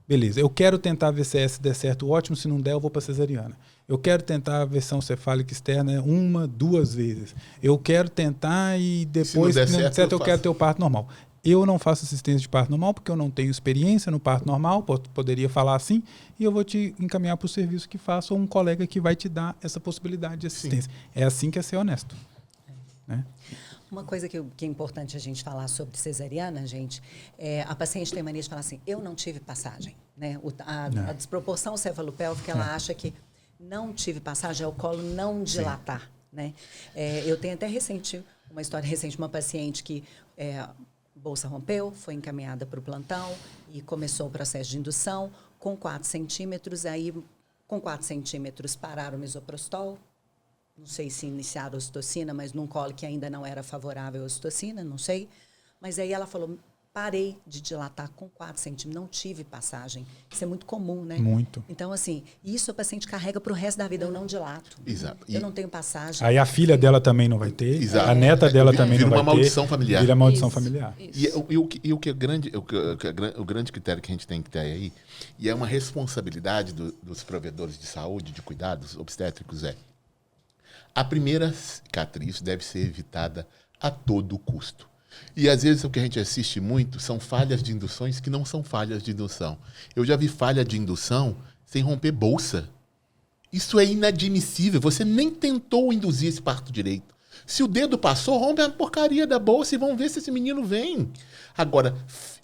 Beleza. Eu quero tentar a VCE, se der certo, ótimo. Se não der, eu vou para a cesariana. Eu quero tentar a versão cefálica externa 1, 2 vezes. Eu quero tentar e depois, se não der certo, eu quero ter o parto normal. Eu não faço assistência de parto normal porque eu não tenho experiência no parto normal, poderia falar assim, e eu vou te encaminhar para o serviço que faça ou um colega que vai te dar essa possibilidade de assistência. Sim. É assim que é ser honesto. Né? Uma coisa que é importante a gente falar sobre cesariana, gente, a paciente tem mania de falar assim, eu não tive passagem. Né? A desproporção cefalopélvica, ela acha que não tive passagem, é o colo não dilatar. Né? Eu tenho até uma história recente de uma paciente que... bolsa rompeu, foi encaminhada para o plantão e começou o processo de indução com 4 centímetros. Aí, com 4 centímetros, pararam o misoprostol. Não sei se iniciaram a ocitocina, mas num colo que ainda não era favorável à ocitocina, não sei. Mas aí ela falou, parei de dilatar com 4 centímetros, não tive passagem. Isso é muito comum, né? Muito. Então, assim, isso a paciente carrega para o resto da vida, eu não dilato. Exato. Eu não tenho passagem. Aí a filha dela também não vai ter, Exato. A neta dela também não vai ter. Vira uma maldição familiar. Vira maldição familiar. E o que é o grande critério que a gente tem que ter aí, e é uma responsabilidade dos provedores de saúde, de cuidados obstétricos, a primeira cicatriz deve ser evitada a todo custo. E, às vezes, o que a gente assiste muito são falhas de induções que não são falhas de indução. Eu já vi falha de indução sem romper bolsa. Isso é inadmissível. Você nem tentou induzir esse parto direito. Se o dedo passou, rompe a porcaria da bolsa e vão ver se esse menino vem. Agora,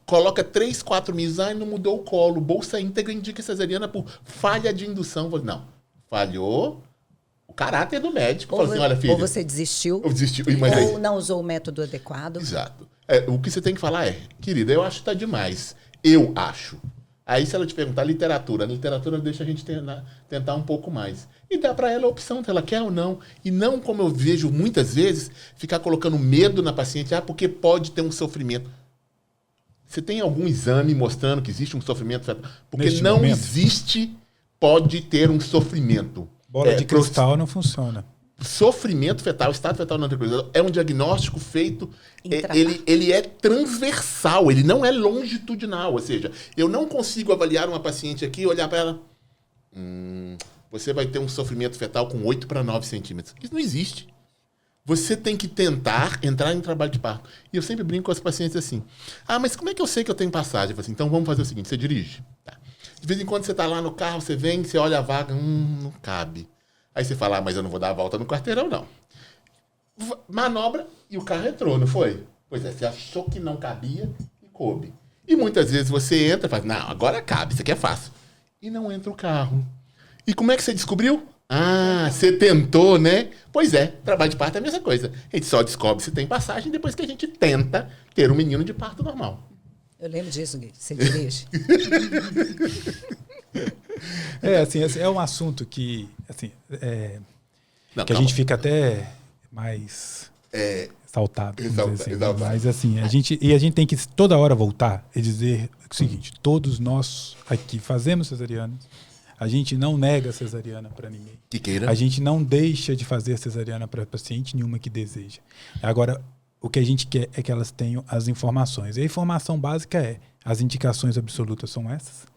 coloca 3, 4 meses, não mudou o colo, bolsa íntegra indica cesariana por falha de indução. Não, falhou... o caráter do médico. Fala assim, olha, filho, ou você desistiu, ou não usou o método adequado. Exato. O que você tem que falar querida, eu acho que está demais. Eu acho. Aí, se ela te perguntar, a literatura deixa a gente tentar um pouco mais. E dá para ela a opção, se ela quer ou não. E não, como eu vejo muitas vezes, ficar colocando medo na paciente, porque pode ter um sofrimento. Você tem algum exame mostrando que existe um sofrimento? Porque neste não momento existe, pode ter um sofrimento. Bola de cristal não funciona. Sofrimento fetal, estado fetal não tranquilizador, é um diagnóstico feito, ele é transversal, ele não é longitudinal, ou seja, eu não consigo avaliar uma paciente aqui e olhar para ela, você vai ter um sofrimento fetal com 8 para 9 centímetros. Isso não existe. Você tem que tentar entrar em trabalho de parto. E eu sempre brinco com as pacientes assim. Mas como é que eu sei que eu tenho passagem? Eu falo assim, então vamos fazer o seguinte, você dirige. Tá. De vez em quando você está lá no carro, você vem, você olha a vaga, não cabe. Aí você fala, mas eu não vou dar a volta no quarteirão, não. Manobra e o carro entrou, não foi? Pois é, você achou que não cabia e coube. E muitas vezes você entra e fala, não, agora cabe, isso aqui é fácil. E não entra o carro. E como é que você descobriu? Você tentou, né? Pois é, trabalho de parto é a mesma coisa. A gente só descobre se tem passagem depois que a gente tenta ter um menino de parto normal. Eu lembro disso, Gui. Você dirige. Assim, é um assunto que, assim, Não, que a calma. gente fica até mais exaltado. Exaltado. Mas, assim, a gente tem que toda hora voltar e dizer o seguinte, todos nós aqui fazemos cesarianas, a gente não nega cesariana para ninguém. Que queira. A gente não deixa de fazer cesariana para paciente nenhuma que deseja. Agora, o que a gente quer é que elas tenham as informações. E a informação básica as indicações absolutas são essas.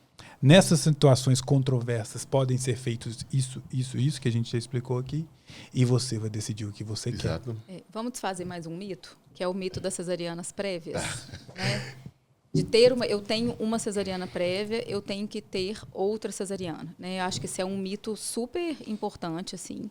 Nessas situações controversas podem ser feitos isso, que a gente já explicou aqui, e você vai decidir o que você Exato. quer. Vamos desfazer mais um mito, que é o mito das cesarianas prévias. Né? De ter eu tenho uma cesariana prévia, eu tenho que ter outra cesariana. Né? Eu acho que esse é um mito super importante, assim.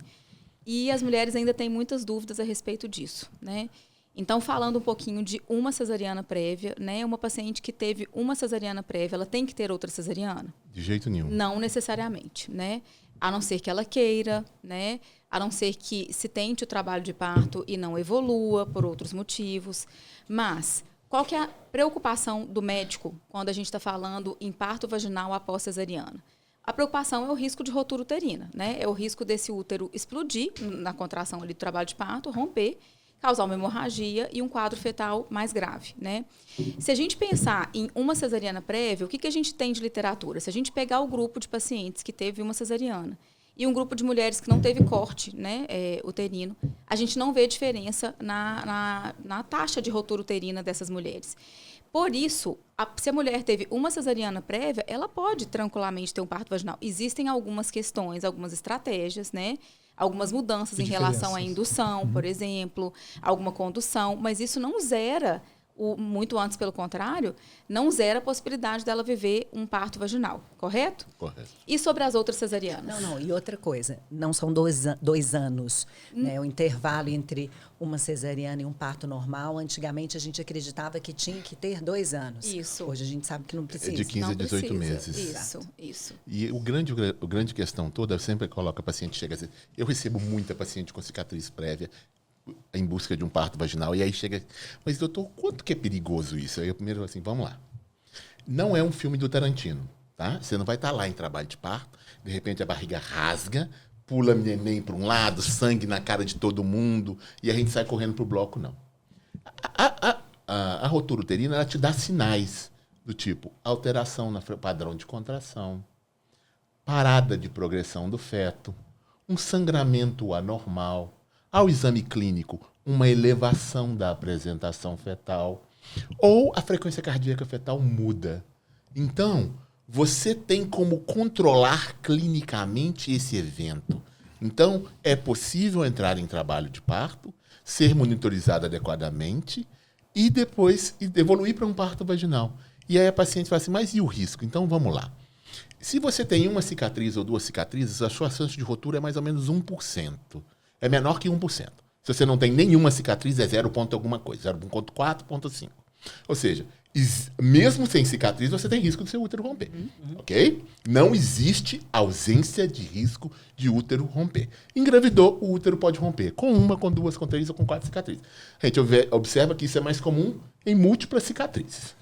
E as mulheres ainda têm muitas dúvidas a respeito disso, né? Então, falando um pouquinho de uma cesariana prévia, né? Uma paciente que teve uma cesariana prévia, ela tem que ter outra cesariana? De jeito nenhum. Não necessariamente, né? A não ser que ela queira, né? A não ser que se tente o trabalho de parto e não evolua por outros motivos. Mas qual que é a preocupação do médico quando a gente está falando em parto vaginal após cesariana? A preocupação é o risco de rotura uterina, né? É o risco desse útero explodir na contração ali do trabalho de parto, romper, causar uma hemorragia e um quadro fetal mais grave, né? Se a gente pensar em uma cesariana prévia, o que a gente tem de literatura? Se a gente pegar o grupo de pacientes que teve uma cesariana e um grupo de mulheres que não teve corte, né, uterino, a gente não vê diferença na taxa de rotura uterina dessas mulheres. Por isso, se a mulher teve uma cesariana prévia, ela pode tranquilamente ter um parto vaginal. Existem algumas questões, algumas estratégias, né? Algumas mudanças em relação à indução, por exemplo, alguma condução, mas isso não zera, muito antes pelo contrário, não zera a possibilidade dela viver um parto vaginal, correto? Correto. E sobre as outras cesarianas? Não, e outra coisa, não são 2 anos, né? O intervalo entre uma cesariana e um parto normal, antigamente a gente acreditava que tinha que ter 2 anos. Isso. Hoje a gente sabe que não precisa. É de 15 a 18 meses. Isso. E o grande questão toda, eu sempre coloco a paciente, chega a dizer, eu recebo muita paciente com cicatriz prévia em busca de um parto vaginal, e aí chega, mas doutor, quanto que é perigoso isso? Aí eu primeiro assim, vamos lá. Não é um filme do Tarantino, tá? Você não vai estar lá em trabalho de parto, de repente a barriga rasga, pula neném para um lado, sangue na cara de todo mundo, e a gente sai correndo pro bloco, não. A rotura uterina, ela te dá sinais do tipo alteração no padrão de contração, parada de progressão do feto, um sangramento anormal, ao exame clínico, uma elevação da apresentação fetal, ou a frequência cardíaca fetal muda. Então, você tem como controlar clinicamente esse evento. Então, é possível entrar em trabalho de parto, ser monitorizado adequadamente e depois evoluir para um parto vaginal. E aí a paciente fala assim, mas e o risco? Então, vamos lá. Se você tem uma cicatriz ou 2 cicatrizes, a sua chance de rotura é mais ou menos 1%. É menor que 1%. Se você não tem nenhuma cicatriz, é 0 ponto alguma coisa, 0,4, 0,5. Ou seja, mesmo sem cicatriz, você tem risco do seu útero romper. Ok? Não existe ausência de risco de útero romper. Engravidou, o útero pode romper. Com 1, com 2, com 3 ou com 4 cicatrizes. A gente observa que isso é mais comum em múltiplas cicatrizes.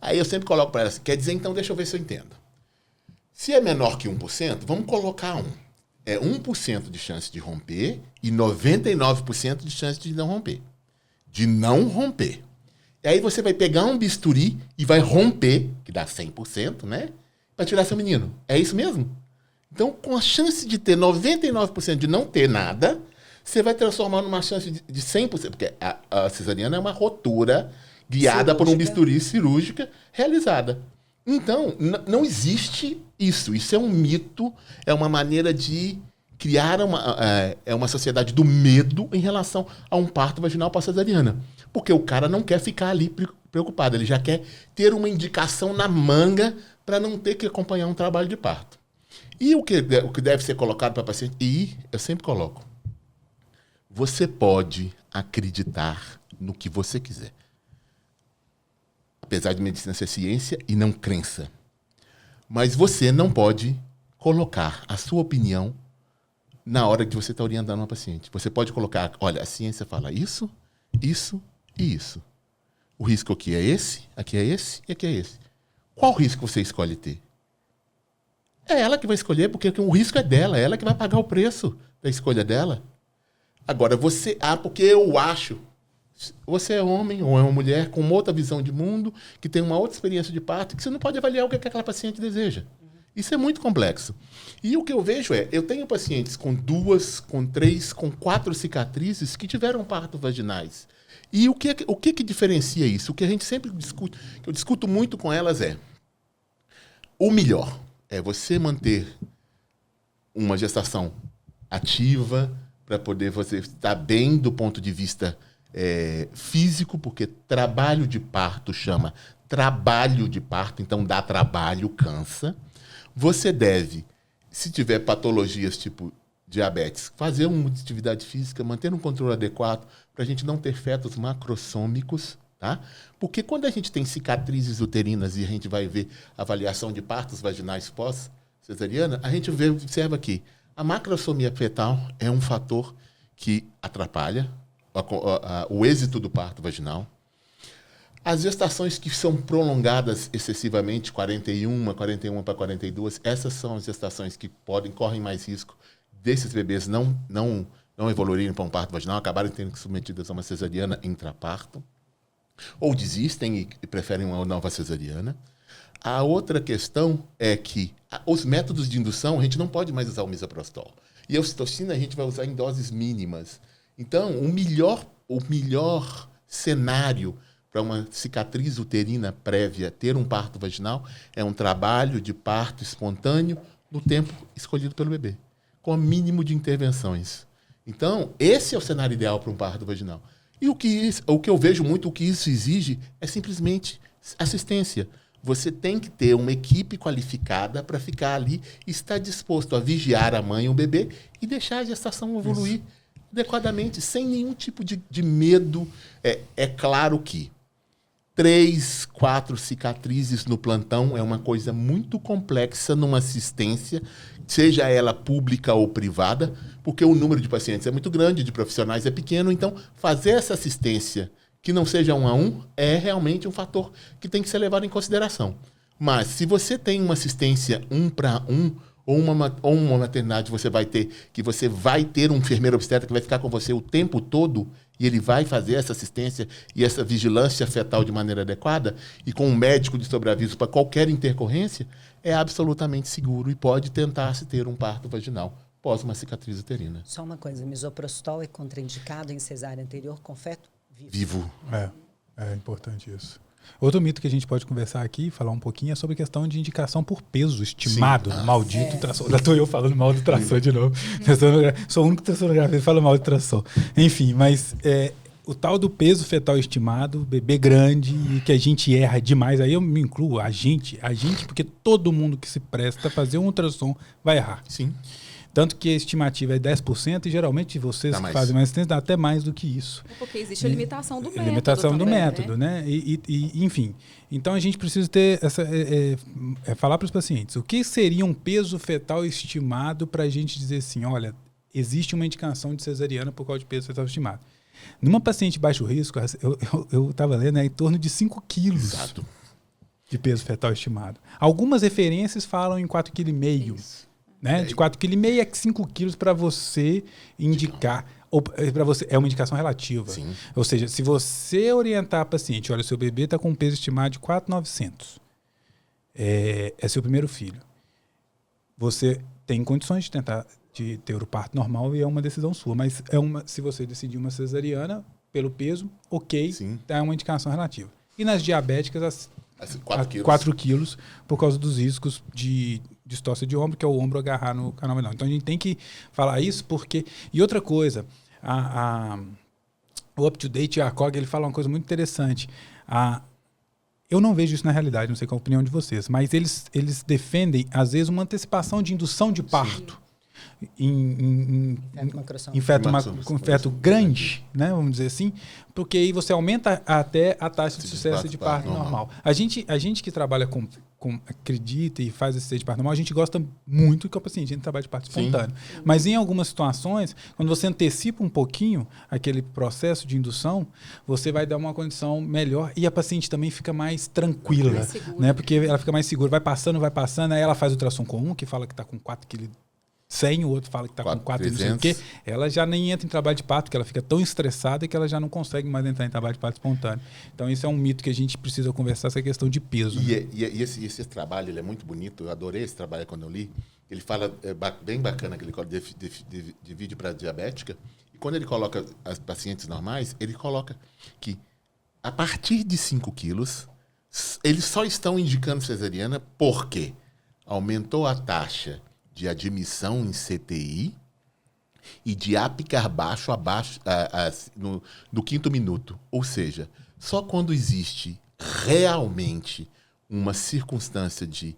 Aí eu sempre coloco para ela assim, quer dizer, então, deixa eu ver se eu entendo. Se é menor que 1%, vamos colocar 1. É 1% de chance de romper e 99% de chance de não romper. De não romper. E aí você vai pegar um bisturi e vai romper, que dá 100%, né? Para tirar seu menino. É isso mesmo? Então, com a chance de ter 99% de não ter nada, você vai transformar numa chance de 100%, porque a cesariana é uma rotura guiada por um bisturi cirúrgica realizada. Então, não existe isso. Isso é um mito, é uma maneira de criar uma sociedade do medo em relação a um parto vaginal pós-cesariana. Porque o cara não quer ficar ali preocupado, ele já quer ter uma indicação na manga para não ter que acompanhar um trabalho de parto. E o que deve ser colocado para a paciente? E eu sempre coloco, você pode acreditar no que você quiser. Apesar de medicina ser ciência e não crença. Mas você não pode colocar a sua opinião na hora que você está orientando uma paciente. Você pode colocar, olha, a ciência fala isso, isso e isso. O risco aqui é esse e aqui é esse. Qual risco você escolhe ter? É ela que vai escolher, porque o risco é dela, é ela que vai pagar o preço da escolha dela. Agora, porque eu acho, você é homem ou é uma mulher com outra visão de mundo, que tem uma outra experiência de parto, que você não pode avaliar o que aquela paciente deseja. Isso é muito complexo. E o que eu vejo eu tenho pacientes com 2, com 3, com 4 cicatrizes que tiveram partos vaginais. E o que diferencia isso? O que a gente sempre discute, que eu discuto muito com elas o melhor é você manter uma gestação ativa para poder você estar bem do ponto de vista físico, porque trabalho de parto chama trabalho de parto, então dá trabalho, cansa. Você deve, se tiver patologias tipo diabetes, fazer uma atividade física, manter um controle adequado para a gente não ter fetos macrossômicos, tá? Porque quando a gente tem cicatrizes uterinas e a gente vai ver avaliação de partos vaginais pós-cesariana, a gente observa que a macrossomia fetal é um fator que atrapalha o êxito do parto vaginal. As gestações que são prolongadas excessivamente, 41 para 42, essas são as gestações que correm mais risco desses bebês não evoluírem para um parto vaginal, acabarem tendo que ser submetidas a uma cesariana intraparto, ou desistem e preferem uma nova cesariana. A outra questão é que os métodos de indução, a gente não pode mais usar o misoprostol. E a ocitocina a gente vai usar em doses mínimas. Então, o melhor cenário para uma cicatriz uterina prévia ter um parto vaginal é um trabalho de parto espontâneo no tempo escolhido pelo bebê, com o mínimo de intervenções. Então, esse é o cenário ideal para um parto vaginal. E o que eu vejo muito, o que isso exige é simplesmente assistência. Você tem que ter uma equipe qualificada para ficar ali e estar disposto a vigiar a mãe e o bebê e deixar a gestação evoluir adequadamente, sem nenhum tipo de medo. É claro que 3, 4 cicatrizes no plantão é uma coisa muito complexa numa assistência, seja ela pública ou privada, porque o número de pacientes é muito grande, de profissionais é pequeno, então fazer essa assistência que não seja 1 a 1 é realmente um fator que tem que ser levado em consideração. Mas se você tem uma assistência 1 para 1, ou uma maternidade que você vai ter um enfermeiro obstetra que vai ficar com você o tempo todo e ele vai fazer essa assistência e essa vigilância fetal de maneira adequada e com um médico de sobreaviso para qualquer intercorrência, é absolutamente seguro e pode tentar-se ter um parto vaginal pós uma cicatriz uterina. Só uma coisa, misoprostol é contraindicado em cesárea anterior com feto vivo. É importante isso. Outro mito que a gente pode conversar aqui e falar um pouquinho é sobre a questão de indicação por peso estimado no maldito tração. Já estou eu falando mal do tração de novo. Sou o único traçonografista que fala mal de tração. Enfim, mas o tal do peso fetal estimado, bebê grande, e que a gente erra demais, aí eu me incluo, a gente, porque todo mundo que se presta a fazer um ultrassom vai errar. Sim. Tanto que a estimativa é 10% e geralmente vocês que fazem mais assistência dá até mais do que isso. Porque existe a limitação do método. Limitação também, do método, né? Enfim. Então a gente precisa ter falar para os pacientes o que seria um peso fetal estimado para a gente dizer assim, olha, existe uma indicação de cesariana por causa de peso fetal estimado. Numa paciente de baixo risco, eu estava lendo, em torno de 5 quilos de peso fetal estimado. Algumas referências falam em 4,5 kg. Né? De 4,5 kg a 5 kg para você indicar, ou para você é uma indicação relativa. Sim. Ou seja, se você orientar a paciente, olha, seu bebê está com um peso estimado de 4,900, é seu primeiro filho. Você tem condições de tentar de ter o parto normal e é uma decisão sua, mas se você decidir uma cesariana pelo peso, ok, é uma indicação relativa. E nas diabéticas Assim, a 4 quilos por causa dos riscos de distócia de ombro, que é o ombro agarrar no canal abdominal. Então a gente tem que falar isso porque... E outra coisa, o UpToDate e a COG, ele fala uma coisa muito interessante. Eu não vejo isso na realidade, não sei qual é a opinião de vocês, mas eles defendem, às vezes, uma antecipação de indução de parto. Em feto grande, né, vamos dizer assim, porque aí você aumenta até a taxa de sucesso de parto normal. A gente que trabalha com acredita e faz esse stage de parto normal, a gente gosta muito que o paciente trabalhe de parto espontâneo. Mas em algumas situações, quando você antecipa um pouquinho aquele processo de indução, você vai dar uma condição melhor e a paciente também fica mais tranquila, né, porque ela fica mais segura, vai passando, aí ela faz o ultrassom comum, que fala que está com 4 kg 100, o outro fala que está com 4 não sei o quê, ela já nem entra em trabalho de parto, porque ela fica tão estressada que ela já não consegue mais entrar em trabalho de parto espontâneo. Então, isso é um mito que a gente precisa conversar, essa questão de peso. E esse trabalho ele é muito bonito, eu adorei esse trabalho quando eu li. Ele fala, bem bacana, que ele divide para diabética, e quando ele coloca as pacientes normais, ele coloca que a partir de 5 quilos, eles só estão indicando cesariana porque aumentou a taxa de admissão em CTI e de apicar baixo no 5º minuto. Ou seja, só quando existe realmente uma circunstância de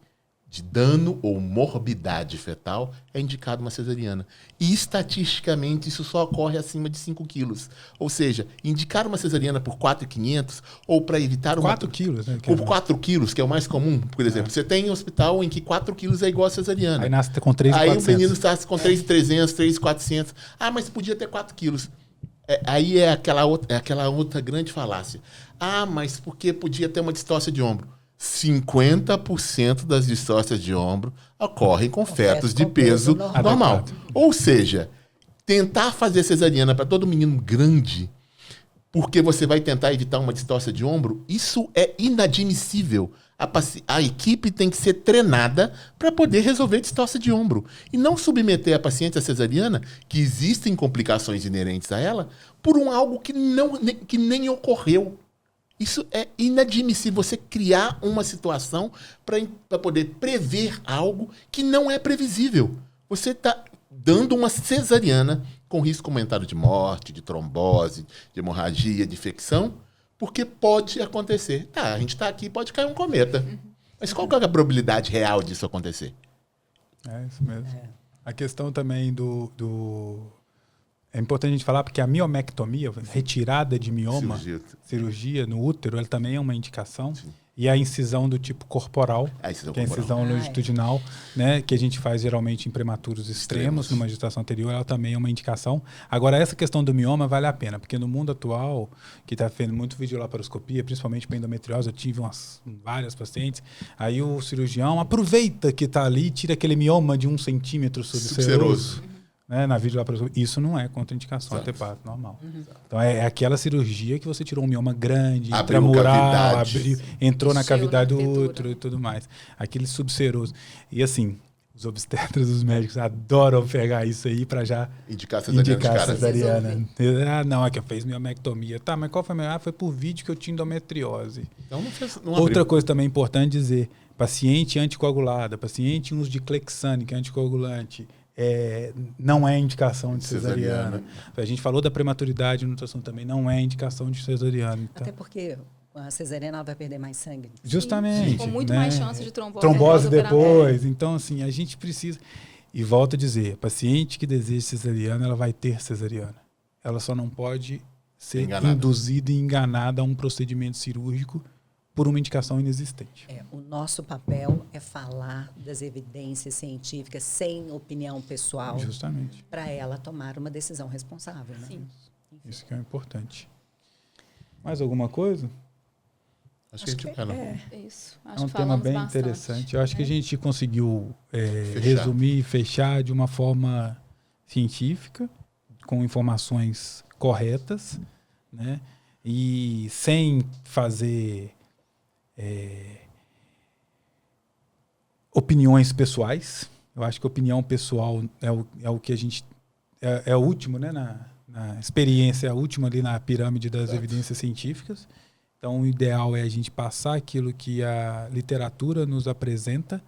dano ou morbidade fetal é indicada uma cesariana. E estatisticamente isso só ocorre acima de 5 quilos. Ou seja, indicar uma cesariana por 4.500 ou para evitar 4 quilos, né? Por 4 quilos, que é o mais comum. Por exemplo, você tem um hospital em que 4 quilos é igual a cesariana. Aí nasce com 3.400. Aí o menino nasce com 3.300, 3.400. Ah, mas podia ter 4 quilos. Aí é aquela outra grande falácia. Ah, mas porque podia ter uma distócia de ombro. 50% das distócias de ombro ocorrem com fetos de peso normal. Ou seja, tentar fazer cesariana para todo menino grande, porque você vai tentar evitar uma distócia de ombro, isso é inadmissível. A equipe tem que ser treinada para poder resolver distócia de ombro. E não submeter a paciente à cesariana, que existem complicações inerentes a ela, por algo que nem ocorreu. Isso é inadmissível, você criar uma situação para poder prever algo que não é previsível. Você está dando uma cesariana com risco aumentado de morte, de trombose, de hemorragia, de infecção, porque pode acontecer. Tá, a gente está aqui, pode cair um cometa. Mas qual que é a probabilidade real disso acontecer? É isso mesmo. A questão também é importante a gente falar porque a miomectomia, retirada de mioma, cirurgia no útero, ela também é uma indicação. Sim. E a incisão do tipo corporal, que é a incisão longitudinal, né, que a gente faz geralmente em prematuros extremos, numa gestação anterior, ela também é uma indicação. Agora, essa questão do mioma vale a pena, porque no mundo atual, que está fazendo muito videolaparoscopia, principalmente para endometriose, eu tive várias pacientes, aí o cirurgião aproveita que está ali e tira aquele mioma de 1 centímetro subseroso. Né, na videolaparoscopia. Isso não é contraindicação a ter parto normal. Então, é aquela cirurgia que você tirou um mioma grande, intramural, entrou na cavidade do útero e tudo mais. Aquele subseroso. E assim, os obstetras, os médicos adoram pegar isso aí para já indicar cesariana. Ah, não, aqui fez miomectomia. Tá, mas qual foi a minha? Foi por vídeo que eu tinha endometriose. Então outra coisa também importante dizer, paciente anticoagulada, paciente uso de Clexane, que é anticoagulante, não é indicação de cesariana. A gente falou da prematuridade no ultrassom também, não é indicação de cesariana. Então. Até porque a cesariana vai perder mais sangue. Justamente. Com muito mais chance de trombose depois. Então, assim, a gente precisa... E volto a dizer, a paciente que deseja cesariana, ela vai ter cesariana. Ela só não pode ser induzida e enganada a um procedimento cirúrgico por uma indicação inexistente. O nosso papel é falar das evidências científicas sem opinião pessoal. Justamente. Para ela tomar uma decisão responsável. Né? Sim. Isso que é importante. Mais alguma coisa? Acho que é isso. Acho é um tema bem interessante. Eu acho que a gente conseguiu resumir e fechar de uma forma científica, com informações corretas, né? E sem fazer opiniões pessoais. Eu acho que opinião pessoal é o que a gente... É o último, né? Na experiência, é a última ali na pirâmide das evidências científicas. Então, o ideal é a gente passar aquilo que a literatura nos apresenta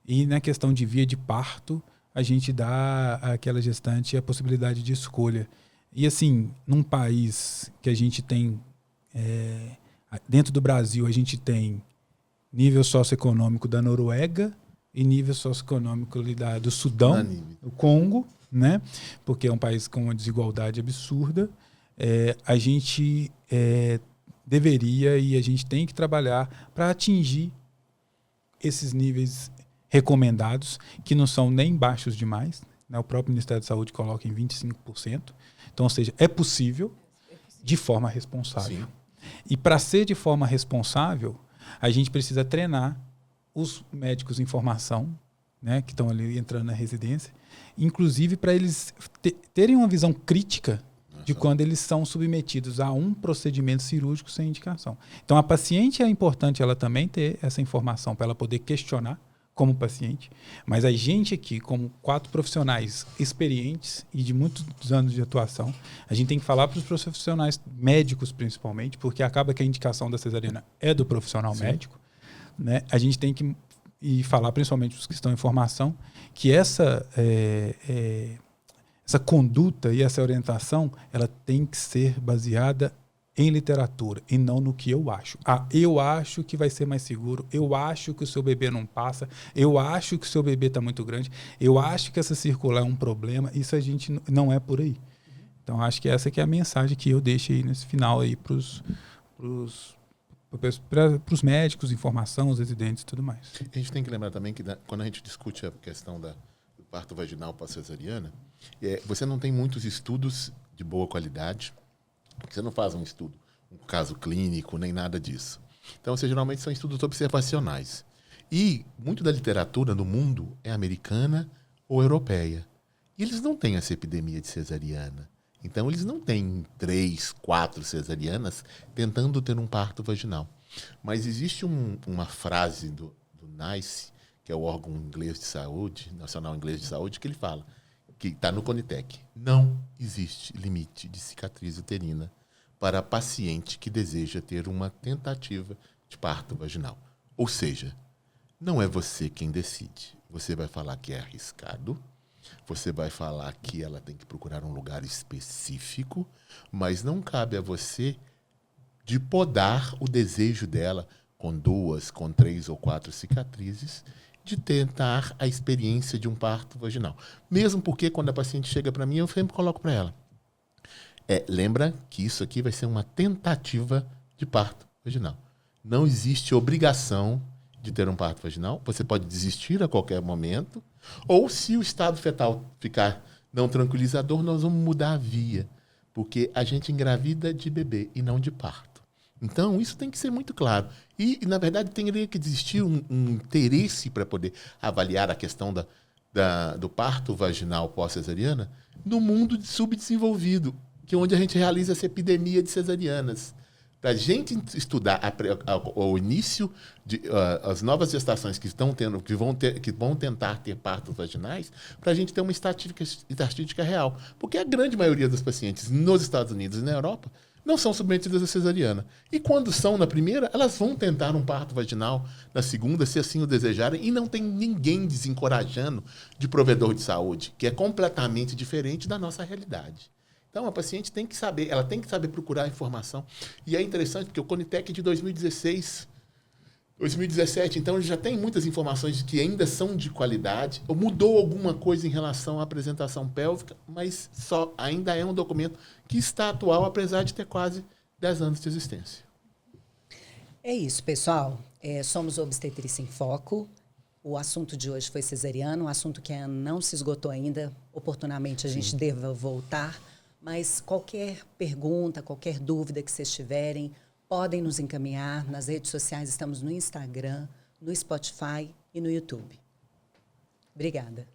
e, na questão de via de parto, a gente dá àquela gestante a possibilidade de escolha. E, assim, num país que a gente tem, dentro do Brasil, a gente tem nível socioeconômico da Noruega e nível socioeconômico do Sudão, do Congo, né? Porque é um país com uma desigualdade absurda. A gente deveria e a gente tem que trabalhar para atingir esses níveis recomendados, que não são nem baixos demais, né? O próprio Ministério da Saúde coloca em 25%. Então, ou seja, é possível de forma responsável. Sim. E para ser de forma responsável, a gente precisa treinar os médicos em formação, né, que estão ali entrando na residência, inclusive para eles terem uma visão crítica de quando eles são submetidos a um procedimento cirúrgico sem indicação. Então, a paciente é importante ela também ter essa informação para ela poder questionar como paciente, mas a gente aqui, como 4 profissionais experientes e de muitos anos de atuação, a gente tem que falar para os profissionais médicos principalmente, porque acaba que a indicação da cesariana é do profissional Sim. médico, né? A gente tem que falar principalmente para os que estão em formação que essa conduta e essa orientação, ela tem que ser baseada em literatura e não no que eu acho. Eu acho que vai ser mais seguro, eu acho que o seu bebê não passa, eu acho que o seu bebê está muito grande, eu acho que essa circular é um problema. Isso a gente não é por aí. Então, acho que essa que é a mensagem que eu deixo aí nesse final aí para os médicos, informação, os residentes e tudo mais. A gente tem que lembrar também que quando a gente discute a questão do parto vaginal pós-cesariana, você não tem muitos estudos de boa qualidade. Você não faz um estudo, um caso clínico, nem nada disso. Então, geralmente são estudos observacionais. E muito da literatura no mundo é americana ou europeia. E eles não têm essa epidemia de cesariana. Então, eles não têm 3, 4 cesarianas tentando ter um parto vaginal. Mas existe uma frase do NICE, que é o órgão inglês de saúde, Nacional Inglês de Saúde, que ele fala, que está no Conitec: não existe limite de cicatriz uterina para a paciente que deseja ter uma tentativa de parto vaginal. Ou seja, não é você quem decide. Você vai falar que é arriscado, você vai falar que ela tem que procurar um lugar específico, mas não cabe a você de podar o desejo dela com 2, com 3 ou 4 cicatrizes, de tentar a experiência de um parto vaginal. Mesmo porque, quando a paciente chega para mim, eu sempre coloco para ela: lembra que isso aqui vai ser uma tentativa de parto vaginal. Não existe obrigação de ter um parto vaginal. Você pode desistir a qualquer momento, ou, se o estado fetal ficar não tranquilizador, nós vamos mudar a via, porque a gente engravida de bebê e não de parto. Então, isso tem que ser muito claro. E na verdade, teria que existir um interesse para poder avaliar a questão do parto vaginal pós-cesariana no mundo subdesenvolvido, que é onde a gente realiza essa epidemia de cesarianas. Para a gente estudar o início de as novas gestações que vão tentar ter partos vaginais, para a gente ter uma estatística real. Porque a grande maioria dos pacientes nos Estados Unidos e na Europa não são submetidas à cesariana. E quando são na primeira, elas vão tentar um parto vaginal na segunda, se assim o desejarem, e não tem ninguém desencorajando de provedor de saúde, que é completamente diferente da nossa realidade. Então, a paciente tem que saber, ela tem que saber procurar informação. E é interessante porque o Conitec é de 2016, 2017, então ele já tem muitas informações que ainda são de qualidade. Mudou alguma coisa em relação à apresentação pélvica, mas ainda é um documento que está atual, apesar de ter quase 10 anos de existência. É isso, pessoal. Somos Obstetrícia em Foco. O assunto de hoje foi cesariano, um assunto que não se esgotou ainda. Oportunamente a gente deva voltar. Mas qualquer pergunta, qualquer dúvida que vocês tiverem, podem nos encaminhar. Nas redes sociais estamos no Instagram, no Spotify e no YouTube. Obrigada.